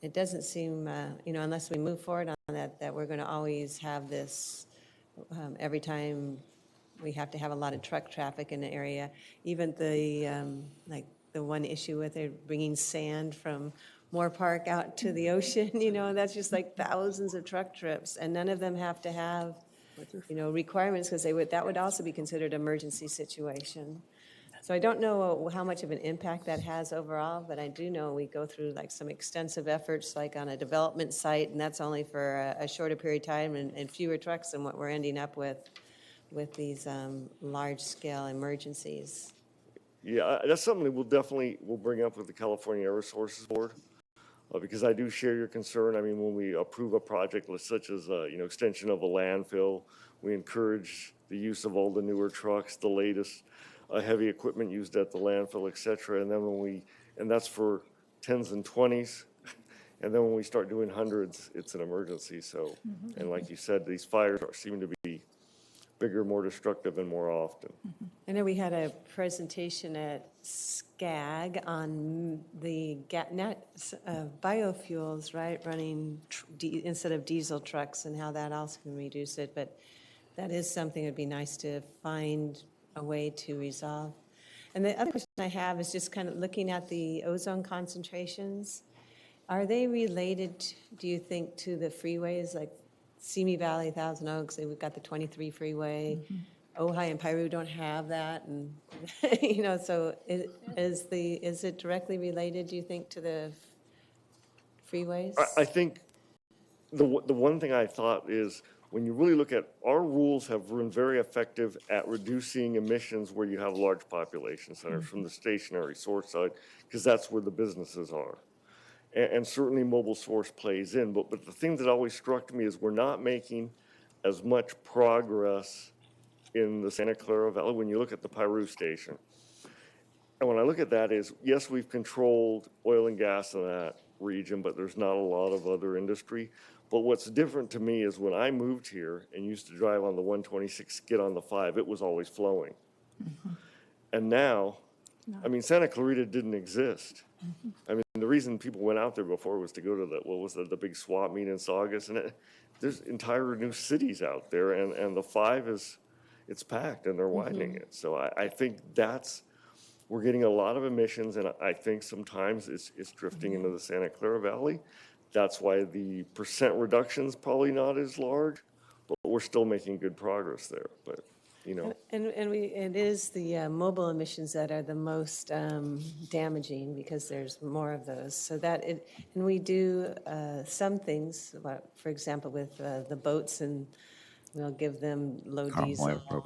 it doesn't seem, unless we move forward on that we're going to always have this every time we have to have a lot of truck traffic in the area. Even the, the one issue with it, bringing sand from Moore Park out to the ocean, that's just like thousands of truck trips, and none of them have to have, requirements, because that would also be considered an emergency situation. So I don't know how much of an impact that has overall, but I do know we go through like some extensive efforts, like on a development site, and that's only for a shorter period of time and fewer trucks than what we're ending up with with these large-scale emergencies? Yeah, that's something that we'll bring up with the California Air Resources Board, because I do share your concern. I mean, when we approve a project such as, extension of a landfill, we encourage the use of all the newer trucks, the latest heavy equipment used at the landfill, et cetera. And then and that's for 10s and 20s. And then when we start doing hundreds, it's an emergency. So, and like you said, these fires seem to be bigger, more destructive, and more often. I know we had a presentation at SCAG on the biofuels, right, running instead of diesel trucks and how that also can reduce it. But that is something that'd be nice to find a way to resolve. And the other question I have is just kind of looking at the ozone concentrations. Are they related, do you think, to the freeways like Simi Valley, Thousand Oaks? We've got the 23 freeway. Ojai and Piru don't have that, and so is it directly related, do you think, to the freeways? I think the one thing I thought is, when you really look at, our rules have been very effective at reducing emissions where you have large population centers from the stationary source side, because that's where the businesses are. And certainly mobile source plays in, but the thing that always struck me is we're not making as much progress in the Santa Clara Valley when you look at the Piru station. And when I look at that is, yes, we've controlled oil and gas in that region, but there's not a lot of other industry. But what's different to me is when I moved here and used to drive on the 126, get on the 5, it was always flowing. And now, I mean, Santa Clarita didn't exist. I mean, the reason people went out there before was to go to the big swap meet in Saugus, and there's entire new cities out there, and the 5 it's packed, and they're widening it. So I think we're getting a lot of emissions, and I think sometimes it's drifting into the Santa Clara Valley. That's why the percent reduction's probably not as large, but we're still making good progress there. But it is the mobile emissions that are the most damaging, because there's more of those. So and we do some things, for example, with the boats, and we'll give them low diesel or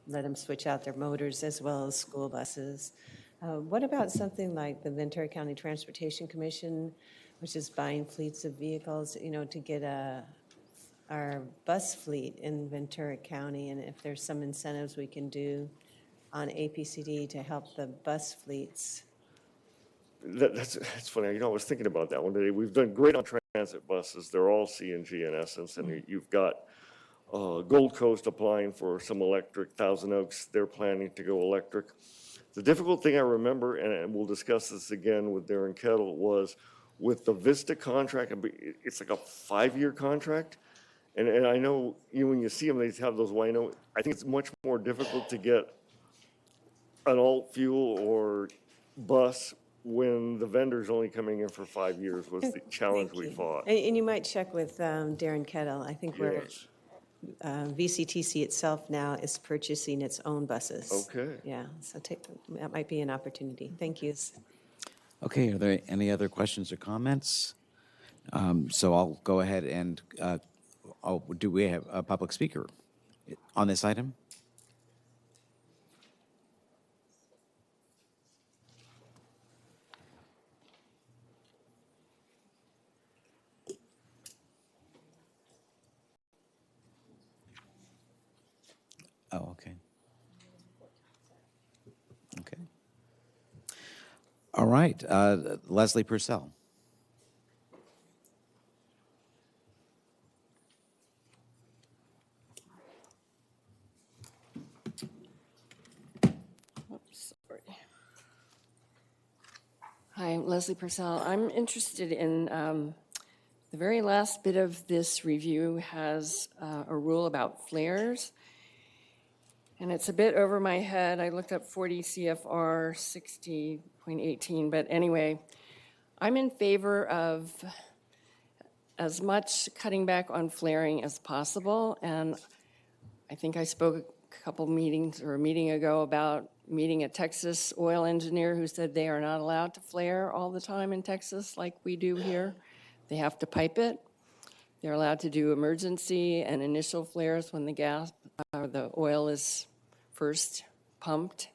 let them switch out their motors, as well as school buses. What about something like the Ventura County Transportation Commission, which is buying fleets of vehicles, to get our bus fleet in Ventura County, and if there's some incentives we can do on APCD to help the bus fleets? That's funny. I was thinking about that one today. We've done great on transit buses. They're all CNG in essence, and you've got Gold Coast applying for some electric. Thousand Oaks, they're planning to go electric. The difficult thing I remember, and we'll discuss this again with Darren Kettle, was with the Vista contract. It's like a 5-year contract. And I know when you see them, they have those Wino. I think it's much more difficult to get an alt fuel or bus when the vendor's only coming in for 5 years was the challenge we fought. And you might check with Darren Kettle. I think Yes. VCTC itself now is purchasing its own buses. Okay. Yeah, so that might be an opportunity. Thank you. Okay, are there any other questions or comments? So I'll go ahead and, do we have a public speaker on this item? Oh, okay. Okay. All right, Leslie Purcell. Hi, I'm Leslie Purcell. I'm interested in the very last bit of this review has a rule about flares. And it's a bit over my head. I looked up 40 CFR 60.18, but anyway, I'm in favor of as much cutting back on flaring as possible. And I think I spoke a meeting ago about meeting a Texas oil engineer who said they are not allowed to flare all the time in Texas like we do here. They have to pipe it. They're allowed to do emergency and initial flares when the oil is first pumped,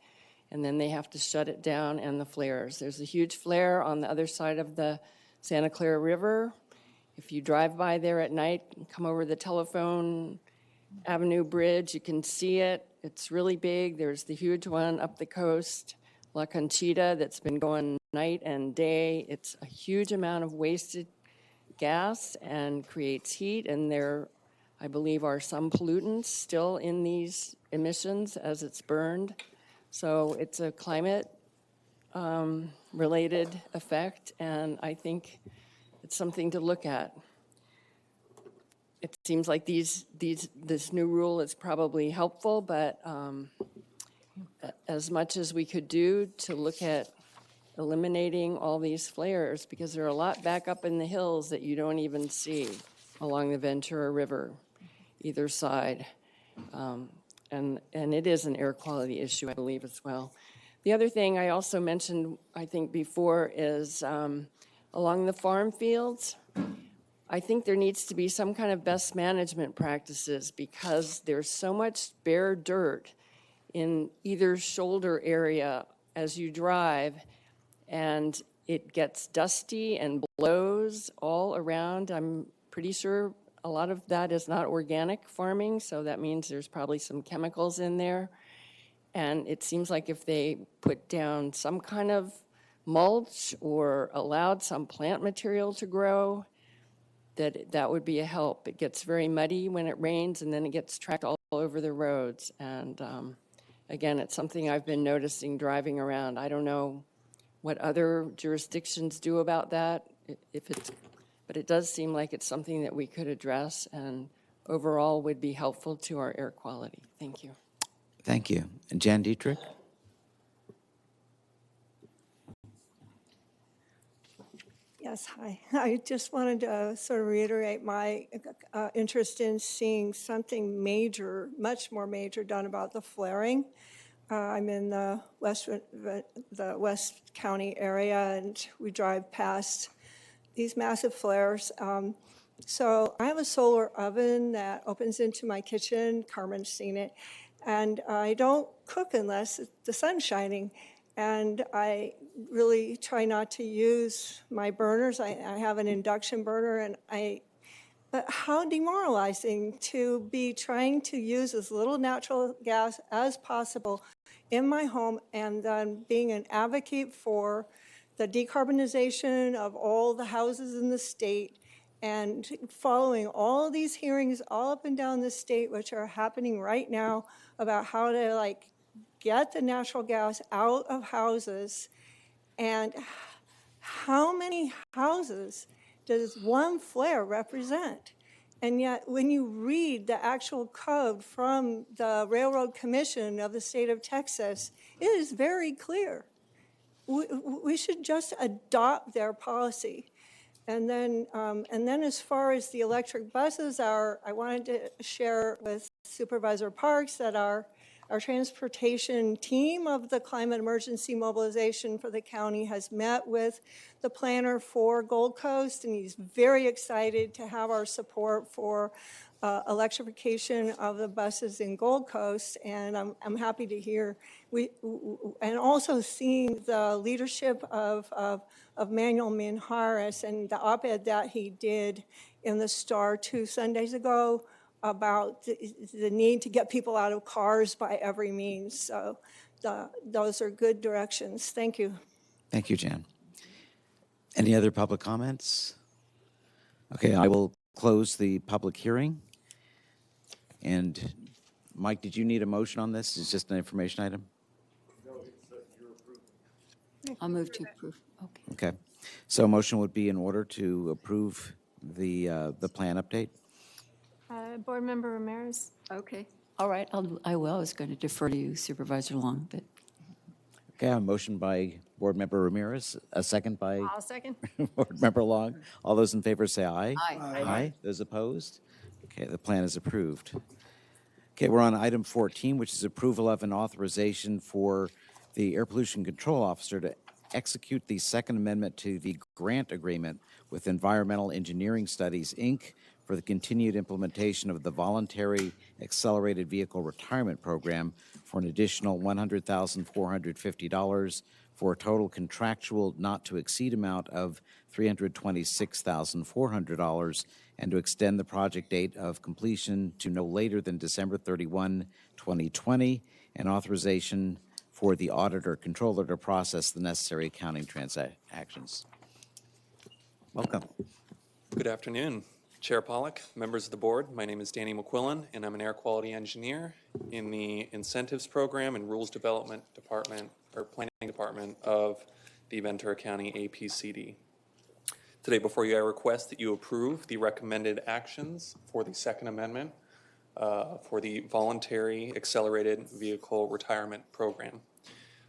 and then they have to shut it down and the flares. There's a huge flare on the other side of the Santa Clara River. If you drive by there at night, come over the Telephone Avenue Bridge, you can see it. It's really big. There's the huge one up the coast, La Conchita, that's been going night and day. It's a huge amount of wasted gas and creates heat, and there, I believe, are some pollutants still in these emissions as it's burned. So it's a climate related effect, and I think it's something to look at. It seems like this new rule is probably helpful, but as much as we could do to look at eliminating all these flares, because there are a lot back up in the hills that you don't even see along the Ventura River, either side. And it is an air quality issue, I believe, as well. The other thing I also mentioned, I think, before is along the farm fields, I think there needs to be some kind of best management practices because there's so much bare dirt in either shoulder area as you drive, and it gets dusty and blows all around. I'm pretty sure a lot of that is not organic farming, so that means there's probably some chemicals in there. And it seems like if they put down some kind of mulch or allowed some plant material to grow, that would be a help. It gets very muddy when it rains, and then it gets tracked all over the roads. And again, it's something I've been noticing driving around. I don't know what other jurisdictions do about that, but it does seem like it's something that we could address and overall would be helpful to our air quality. Thank you. Thank you. And Jan Dietrich? Yes, hi. I just wanted to sort of reiterate my interest in seeing something major, much more major, done about the flaring. I'm in the West County area, and we drive past these massive flares. So I have a solar oven that opens into my kitchen. Carmen's seen it. And I don't cook unless the sun's shining. And I really try not to use my burners. I have an induction burner, but how demoralizing to be trying to use as little natural gas as possible in my home, and then being an advocate for the decarbonization of all the houses in the state, and following all these hearings all up and down the state, which are happening right now, about how to get the natural gas out of houses. And how many houses does one flare represent? And yet, when you read the actual code from the Railroad Commission of the state of Texas, it is very clear. We should just adopt their policy. And then as far as the electric buses are, I wanted to share with Supervisor Parks that our transportation team of the Climate Emergency Mobilization for the county has met with the planner for Gold Coast, and he's very excited to have our support for electrification of the buses in Gold Coast, and I'm happy to hear. And also seeing the leadership of Manuel Minjares and the op-ed that he did in the Star 2 Sundays ago about the need to get people out of cars by every means. So those are good directions. Thank you. Thank you, Jan. Any other public comments? Okay, I will close the public hearing. And Mike, did you need a motion on this? It's just an information item? I'll move to approve. Okay. Okay. So a motion would be in order to approve the plan update? Board Member Ramirez. Okay. All right. I will. I was going to defer to you, Supervisor Long, but. Okay, a motion by Board Member Ramirez, a second by I'll second. Board Member Long. All those in favor say aye. Aye. Aye. Those opposed? Okay, the plan is approved. Okay, we're on item 14, which is approval of an authorization for the Air Pollution Control Officer to execute the Second Amendment to the grant agreement with Environmental Engineering Studies, Inc. for the continued implementation of the Voluntary Accelerated Vehicle Retirement Program for an additional $100,450 for a total contractual not-to-exceed amount of $326,400, and to extend the project date of completion to no later than December 31, 2020, and authorization for the auditor controller to process the necessary accounting transactions. Welcome. Good afternoon, Chair Pollack, members of the board. My name is Danny McQuillan, and I'm an air quality engineer in the Incentives Program and Rules Development Department, or Planning Department of the Ventura County APCD. Today before you, I request that you approve the recommended actions for the Second Amendment for the Voluntary Accelerated Vehicle Retirement Program.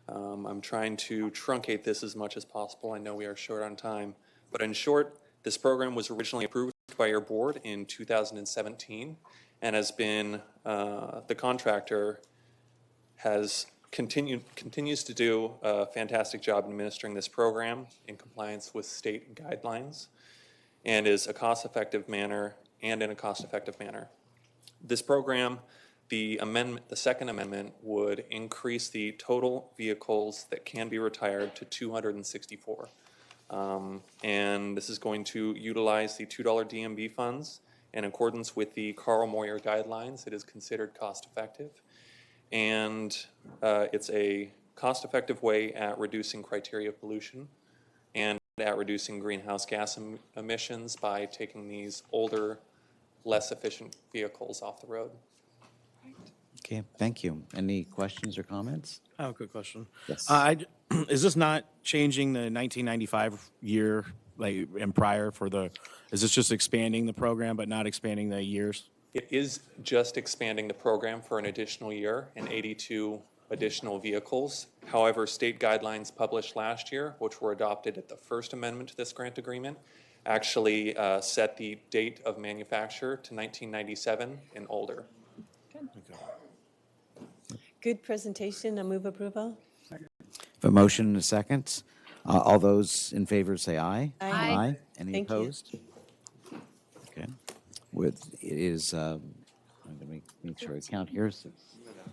I'm trying to truncate this as much as possible. I know we are short on time, but in short, this program was originally approved by your board in 2017 and has been, the contractor continues to do a fantastic job administering this program in compliance with state guidelines and is a cost-effective manner and in a cost-effective manner. This program, the Second Amendment would increase the total vehicles that can be retired to 264. And this is going to utilize the $2 DMV funds in accordance with the Carl Moyer guidelines. It is considered cost-effective, and it's a cost-effective way at reducing criteria pollution and at reducing greenhouse gas emissions by taking these older, less efficient vehicles off the road. Okay, thank you. Any questions or comments? I have a quick question. Yes. Is this not changing the 1995 year, like, and prior for the, is this just expanding the program but not expanding the years? It is just expanding the program for an additional year and 82 additional vehicles. However, state guidelines published last year, which were adopted at the first amendment to this grant agreement, actually set the date of manufacture to 1997 and older. Good presentation. I move approval. A motion and a second. All those in favor say aye. Aye. Any Thank you. opposed? Okay. It is, I'm going to make sure I count here.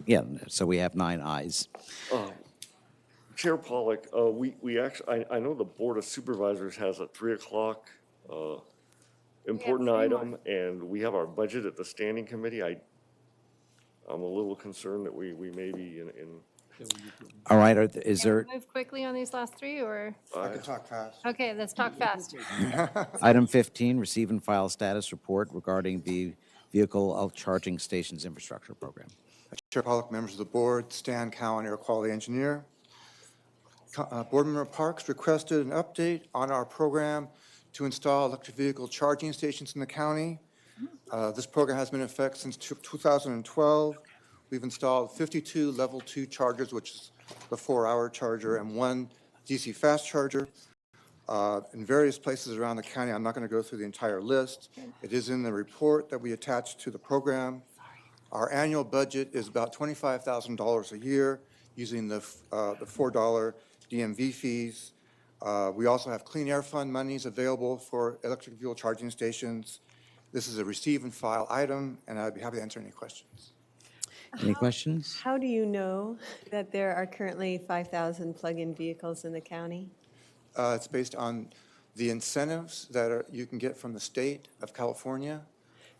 Yeah, so we have 9 ayes. Chair Pollack, we actually, I know the Board of Supervisors has a 3 o'clock important item, and we have our budget at the standing committee. I'm a little concerned that we may be in. All right, is there, Move quickly on these last three, or? I can talk fast. Okay, let's talk fast. item 15, receive and file status report regarding the vehicle charging stations infrastructure program. Chair Pollack, members of the board, Stan Cowan, Air Quality Engineer. Board Member Parks requested an update on our program to install electric vehicle charging stations in the county. This program has been in effect since 2012. We've installed 52 level 2 chargers, which is the 4-hour charger, and 1 DC fast charger in various places around the county. I'm not going to go through the entire list. It is in the report that we attached to the program. Our annual budget is about $25,000 a year using the $4 DMV fees. We also have Clean Air Fund monies available for electric vehicle charging stations. This is a receive and file item, and I'd be happy to answer any questions. Any questions? How do you know that there are currently 5,000 plug-in vehicles in the county? It's based on the incentives that you can get from the state of California.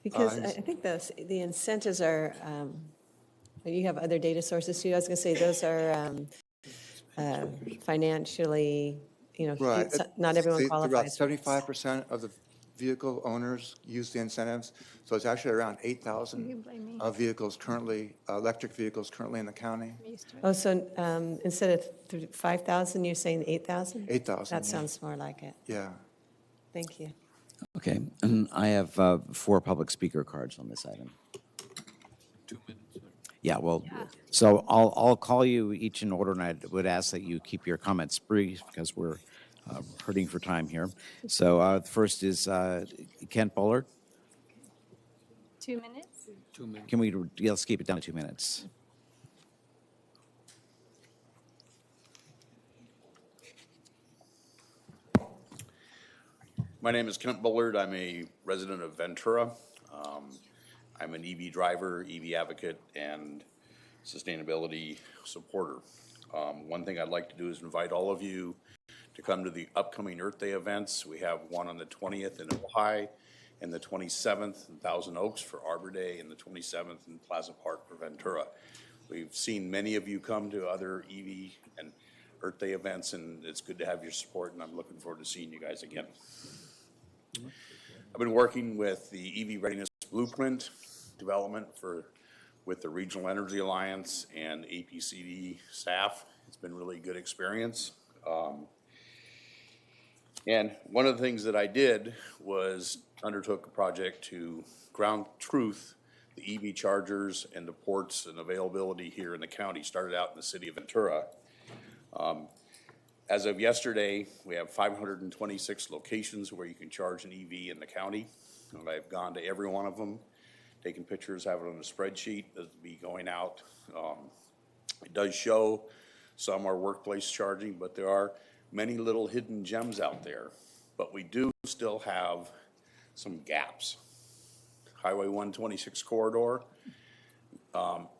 Because I think the incentives are, you have other data sources too. I was going to say those are financially, Right. not everyone About qualifies. 75% of the vehicle owners use the incentives, so it's actually around 8,000 vehicles currently, electric vehicles currently in the county. Oh, so instead of 5,000, you're saying 8,000? 8,000, That yeah. sounds more like it. Yeah. Thank you. Okay, I have 4 public speaker cards on this item. 2 minutes. Yeah, well, so I'll call you each in order, and I would ask that you keep your comments brief because we're hurting for time here. So the first is Kent Bullard. 2 minutes? 2 minutes. Can we, let's keep it down to 2 minutes. My name is Kent Bullard. I'm a resident of Ventura. I'm an EV driver, EV advocate, and sustainability supporter. One thing I'd like to do is invite all of you to come to the upcoming Earth Day events. We have one on the 20th in Ojai, and the 27th in Thousand Oaks for Arbor Day, and the 27th in Plaza Park for Ventura. We've seen many of you come to other EV and Earth Day events, and it's good to have your support, and I'm looking forward to seeing you guys again. I've been working with the EV Readiness Blueprint development with the Regional Energy Alliance and APCD staff. It's been really good experience. And one of the things that I did was undertook a project to ground truth the EV chargers and the ports and availability here in the county. Started out in the city of Ventura. As of yesterday, we have 526 locations where you can charge an EV in the county. And I've gone to every one of them, taken pictures, have it on a spreadsheet that'll be going out. It does show some are workplace charging, but there are many little hidden gems out there. But we do still have some gaps. Highway 126 corridor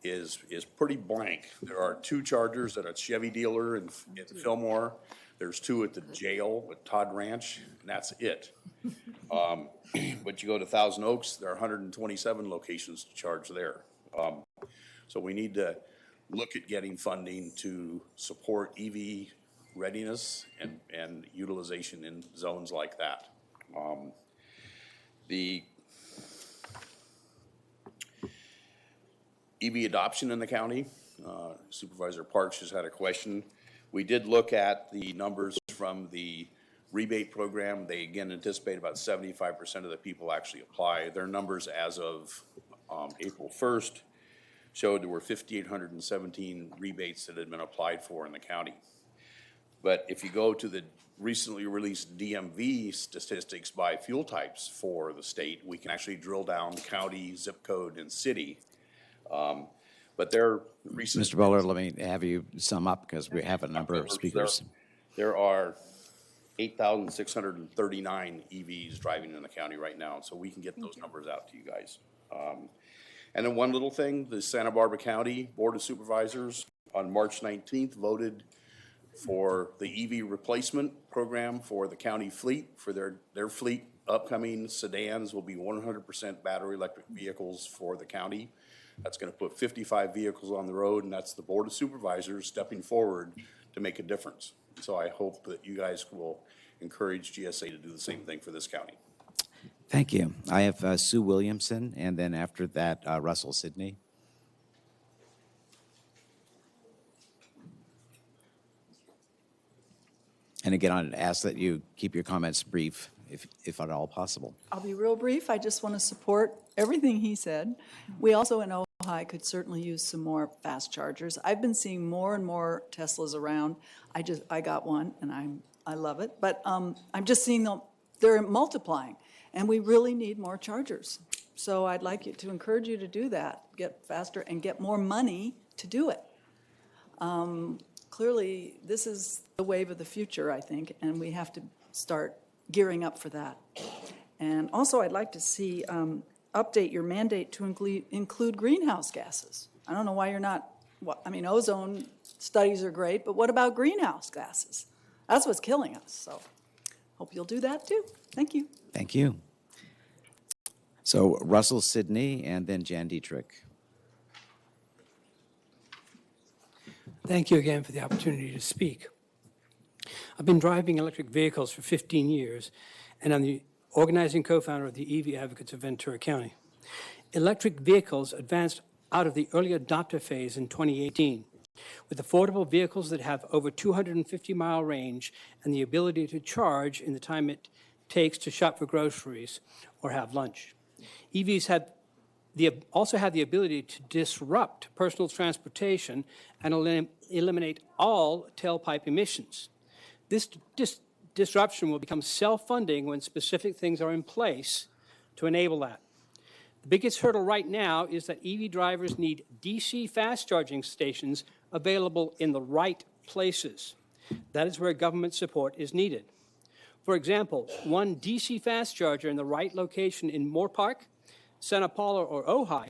is pretty blank. There are 2 chargers at a Chevy dealer in Fillmore. There's 2 at the jail with Todd Ranch, and that's it. But you go to Thousand Oaks, there are 127 locations to charge there. So we need to look at getting funding to support EV readiness and utilization in zones like that. The EV adoption in the county, Supervisor Parks just had a question. We did look at the numbers from the rebate program. They again anticipate about 75% of the people actually apply. Their numbers as of April 1st showed there were 5,817 rebates that had been applied for in the county. But if you go to the recently released DMV statistics by fuel types for the state, we can actually drill down county, zip code, and city. But they're recent. Mr. Bullard, let me have you sum up because we have a number of speakers. There are 8,639 EVs driving in the county right now, so we can get those numbers out to you guys. And then one little thing, the Santa Barbara County Board of Supervisors on March 19th voted for the EV replacement program for the county fleet. For their fleet, upcoming sedans will be 100% battery electric vehicles for the county. That's going to put 55 vehicles on the road, and that's the Board of Supervisors stepping forward to make a difference. So I hope that you guys will encourage GSA to do the same thing for this county. Thank you. I have Sue Williamson, and then after that, Russell Sidney. And again, I'd ask that you keep your comments brief, if at all possible. I'll be real brief. I just want to support everything he said. We also in Ojai could certainly use some more fast chargers. I've been seeing more and more Teslas around. I got one and I love it, but I'm just seeing them, they're multiplying, and we really need more chargers. So I'd like you to encourage you to do that, get faster and get more money to do it. Clearly, this is the wave of the future, I think, and we have to start gearing up for that. And also, I'd like to see update your mandate to include greenhouse gases. I don't know why you're not, I mean, ozone studies are great, but what about greenhouse gases? That's what's killing us, so hope you'll do that too. Thank you. Thank you. So Russell Sidney and then Jan Dietrich. Thank you again for the opportunity to speak. I've been driving electric vehicles for 15 years, and I'm the organizing co-founder of the EV Advocates of Ventura County. Electric vehicles advanced out of the early adopter phase in 2018, with affordable vehicles that have over 250-mile range and the ability to charge in the time it takes to shop for groceries or have lunch. EVs also have the ability to disrupt personal transportation and eliminate all tailpipe emissions. This disruption will become self-funding when specific things are in place to enable that. The biggest hurdle right now is that EV drivers need DC fast charging stations available in the right places. That is where government support is needed. For example, one DC fast charger in the right location in Moore Park, Santa Paula, or Ojai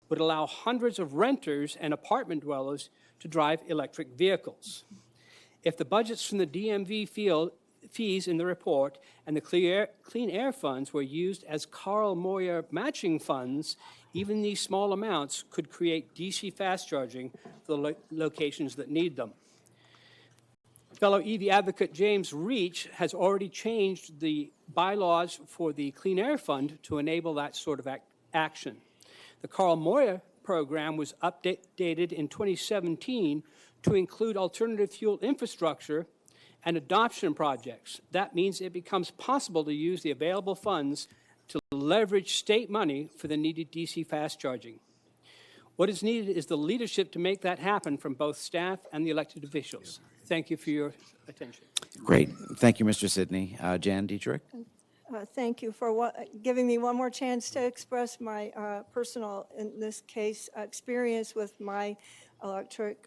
would allow hundreds of renters and apartment dwellers to drive electric vehicles. If the budgets from the DMV fees in the report and the clean air funds were used as Carl Moyer matching funds, even these small amounts could create DC fast charging for the locations that need them. Fellow EV advocate James Reach has already changed the bylaws for the Clean Air Fund to enable that sort of action. The Carl Moyer program was updated in 2017 to include alternative fuel infrastructure and adoption projects. That means it becomes possible to use the available funds to leverage state money for the needed DC fast charging. What is needed is the leadership to make that happen from both staff and the elected officials. Thank you for your attention. Great. Thank you, Mr. Sidney. Jan Dietrich? Thank you for giving me one more chance to express my personal, in this case, experience with my electric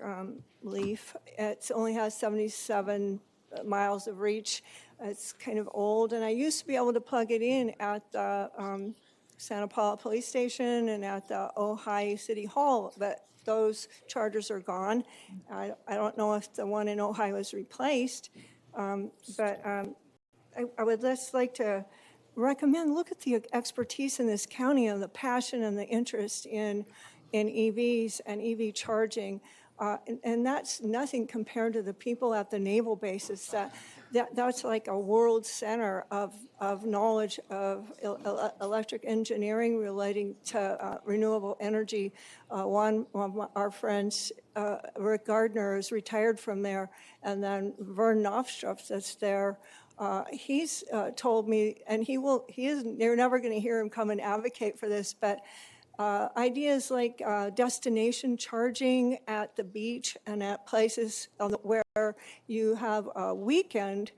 Leaf. It only has 77 miles of reach. It's kind of old, and I used to be able to plug it in at the Santa Paula Police Station and at the Ojai City Hall, but those chargers are gone. I don't know if the one in Ojai was replaced, but I would just like to recommend, look at the expertise in this county and the passion and the interest in EVs and EV charging. And that's nothing compared to the people at the naval bases. That's like a world center of knowledge of electric engineering relating to renewable energy. One of our friends, Rick Gardner, is retired from there, and then Vern Knopfstrup that's there. He's told me, and you're never going to hear him come and advocate for this, but ideas like destination charging at the beach and at places where you have a weekend,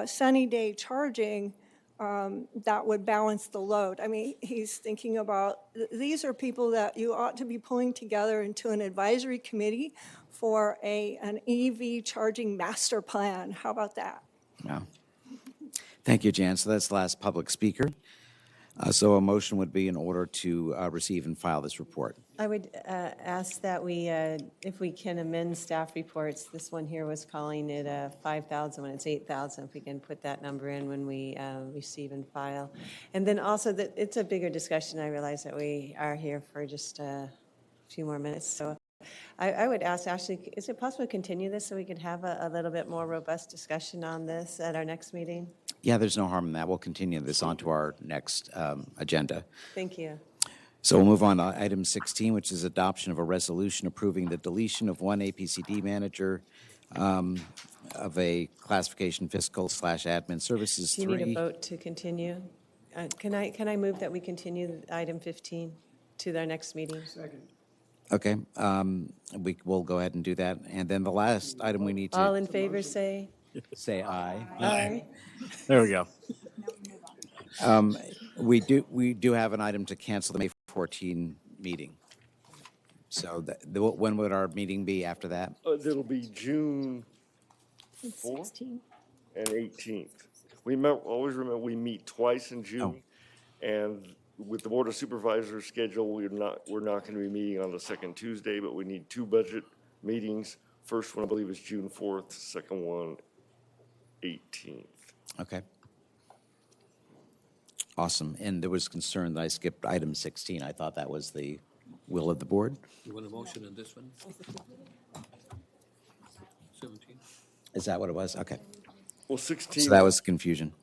sunny day charging, that would balance the load. I mean, he's thinking about, these are people that you ought to be pulling together into an advisory committee for an EV charging master plan. How about that? Wow. Thank you, Jan. So that's the last public speaker. So a motion would be in order to receive and file this report. I would ask that we, if we can amend staff reports, this one here was calling it 5,000 when it's 8,000, if we can put that number in when we receive and file. And then also that it's a bigger discussion. I realize that we are here for just a few more minutes. So I would ask, Ashley, is it possible to continue this so we could have a little bit more robust discussion on this at our next meeting? Yeah, there's no harm in that. We'll continue this on to our next agenda. Thank you. So we'll move on to item 16, which is adoption of a resolution approving the deletion of one APCD manager of a classification fiscal/admin services Do you 3. need a vote to continue? Can I move that we continue item 15 to our next meeting? Second. Okay, we'll go ahead and do that. And then the last item we need to All in favor, say. say aye. Aye. There we go. We do have an item to cancel the May 14 meeting. So when would our meeting be after that? It'll be June 4th and 18th. Always remember, we meet twice in June, and with the Board of Supervisors schedule, we're not going to be meeting on the second Tuesday, but we need 2 budget meetings. First one, I believe, is June 4th, second one, 18th. Okay. Awesome. And there was concern that I skipped item 16. I thought that was the will of the board. You want a motion on this one? 17. Is that what it was? Okay. Well, 16. So that was confusion.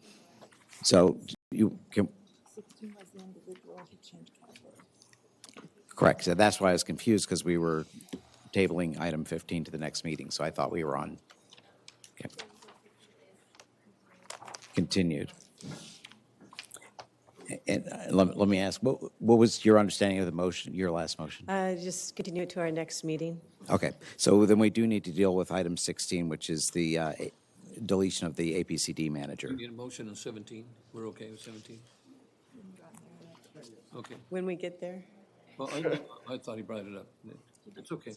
So you can. 16 was the individual who changed category. Correct. So that's why I was confused, because we were tabling item 15 to the next meeting. So I thought we were on. Okay. Continued. And let me ask, what was your understanding of the motion, your last motion? Just continue it to our next meeting. Okay, so then we do need to deal with item 16, which is the deletion of the APCD manager. We need a motion on 17. We're okay with 17? Okay. When we get there? Well, I thought he brought it up. It's okay.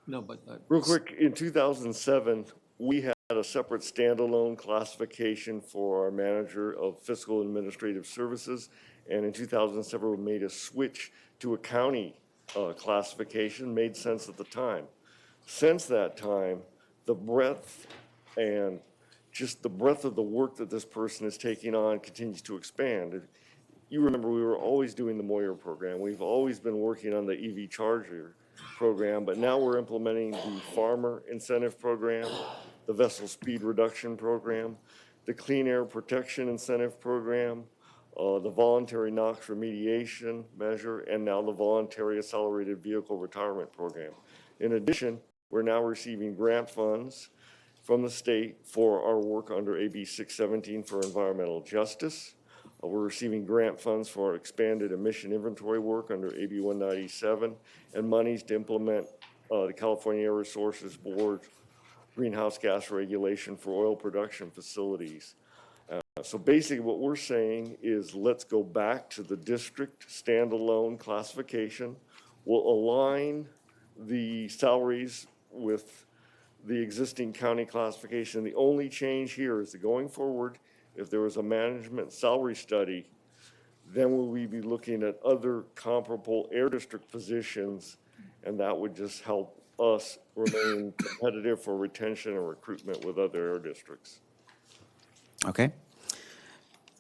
No, but. Real quick, in 2007, we had a separate standalone classification for our manager of fiscal administrative services. And in 2007, we made a switch to a county classification, made sense at the time. Since that time, the breadth and just the breadth of the work that this person is taking on continues to expand. You remember we were always doing the Moyer program. We've always been working on the EV charger program, but now we're implementing the farmer incentive program, the vessel speed reduction program, the clean air protection incentive program, the voluntary NOx remediation measure, and now the voluntary accelerated vehicle retirement program. In addition, we're now receiving grant funds from the state for our work under AB 617 for environmental justice. We're receiving grant funds for our expanded emission inventory work under AB 197 and monies to implement the California Air Resources Board greenhouse gas regulation for oil production facilities. So basically what we're saying is let's go back to the district standalone classification. We'll align the salaries with the existing county classification. The only change here is that going forward, if there was a management salary study, then will we be looking at other comparable air district positions, and that would just help us remain competitive for retention and recruitment with other air districts. Okay.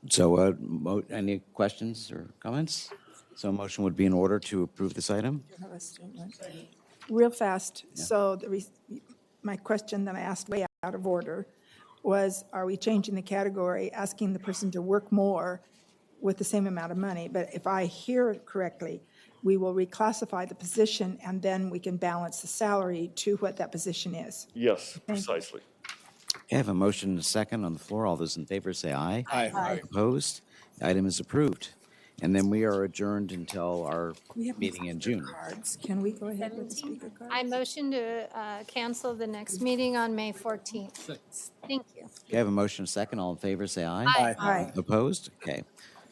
So any questions or comments? So a motion would be in order to approve this item? Have a statement. Real fast. So my question that I asked way out of order was, are we changing the category, asking the person to work more with the same amount of money? But if I hear it correctly, we will reclassify the position and then we can balance the salary to what that position is. Yes, precisely. Okay, I have a motion and a second on the floor. All those in favor say aye. Aye. Aye. Opposed? The item is approved. And then we are adjourned until our We have meeting in June. cards. Can we go ahead with the speaker cards? I motion to cancel the next meeting on May 14th. Thank you. Okay, I have a motion and a second. All in favor say aye. Aye. Aye. Opposed? Okay.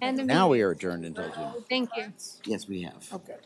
And the Now we meeting. are adjourned until June. Thank you. Yes, we have. Okay.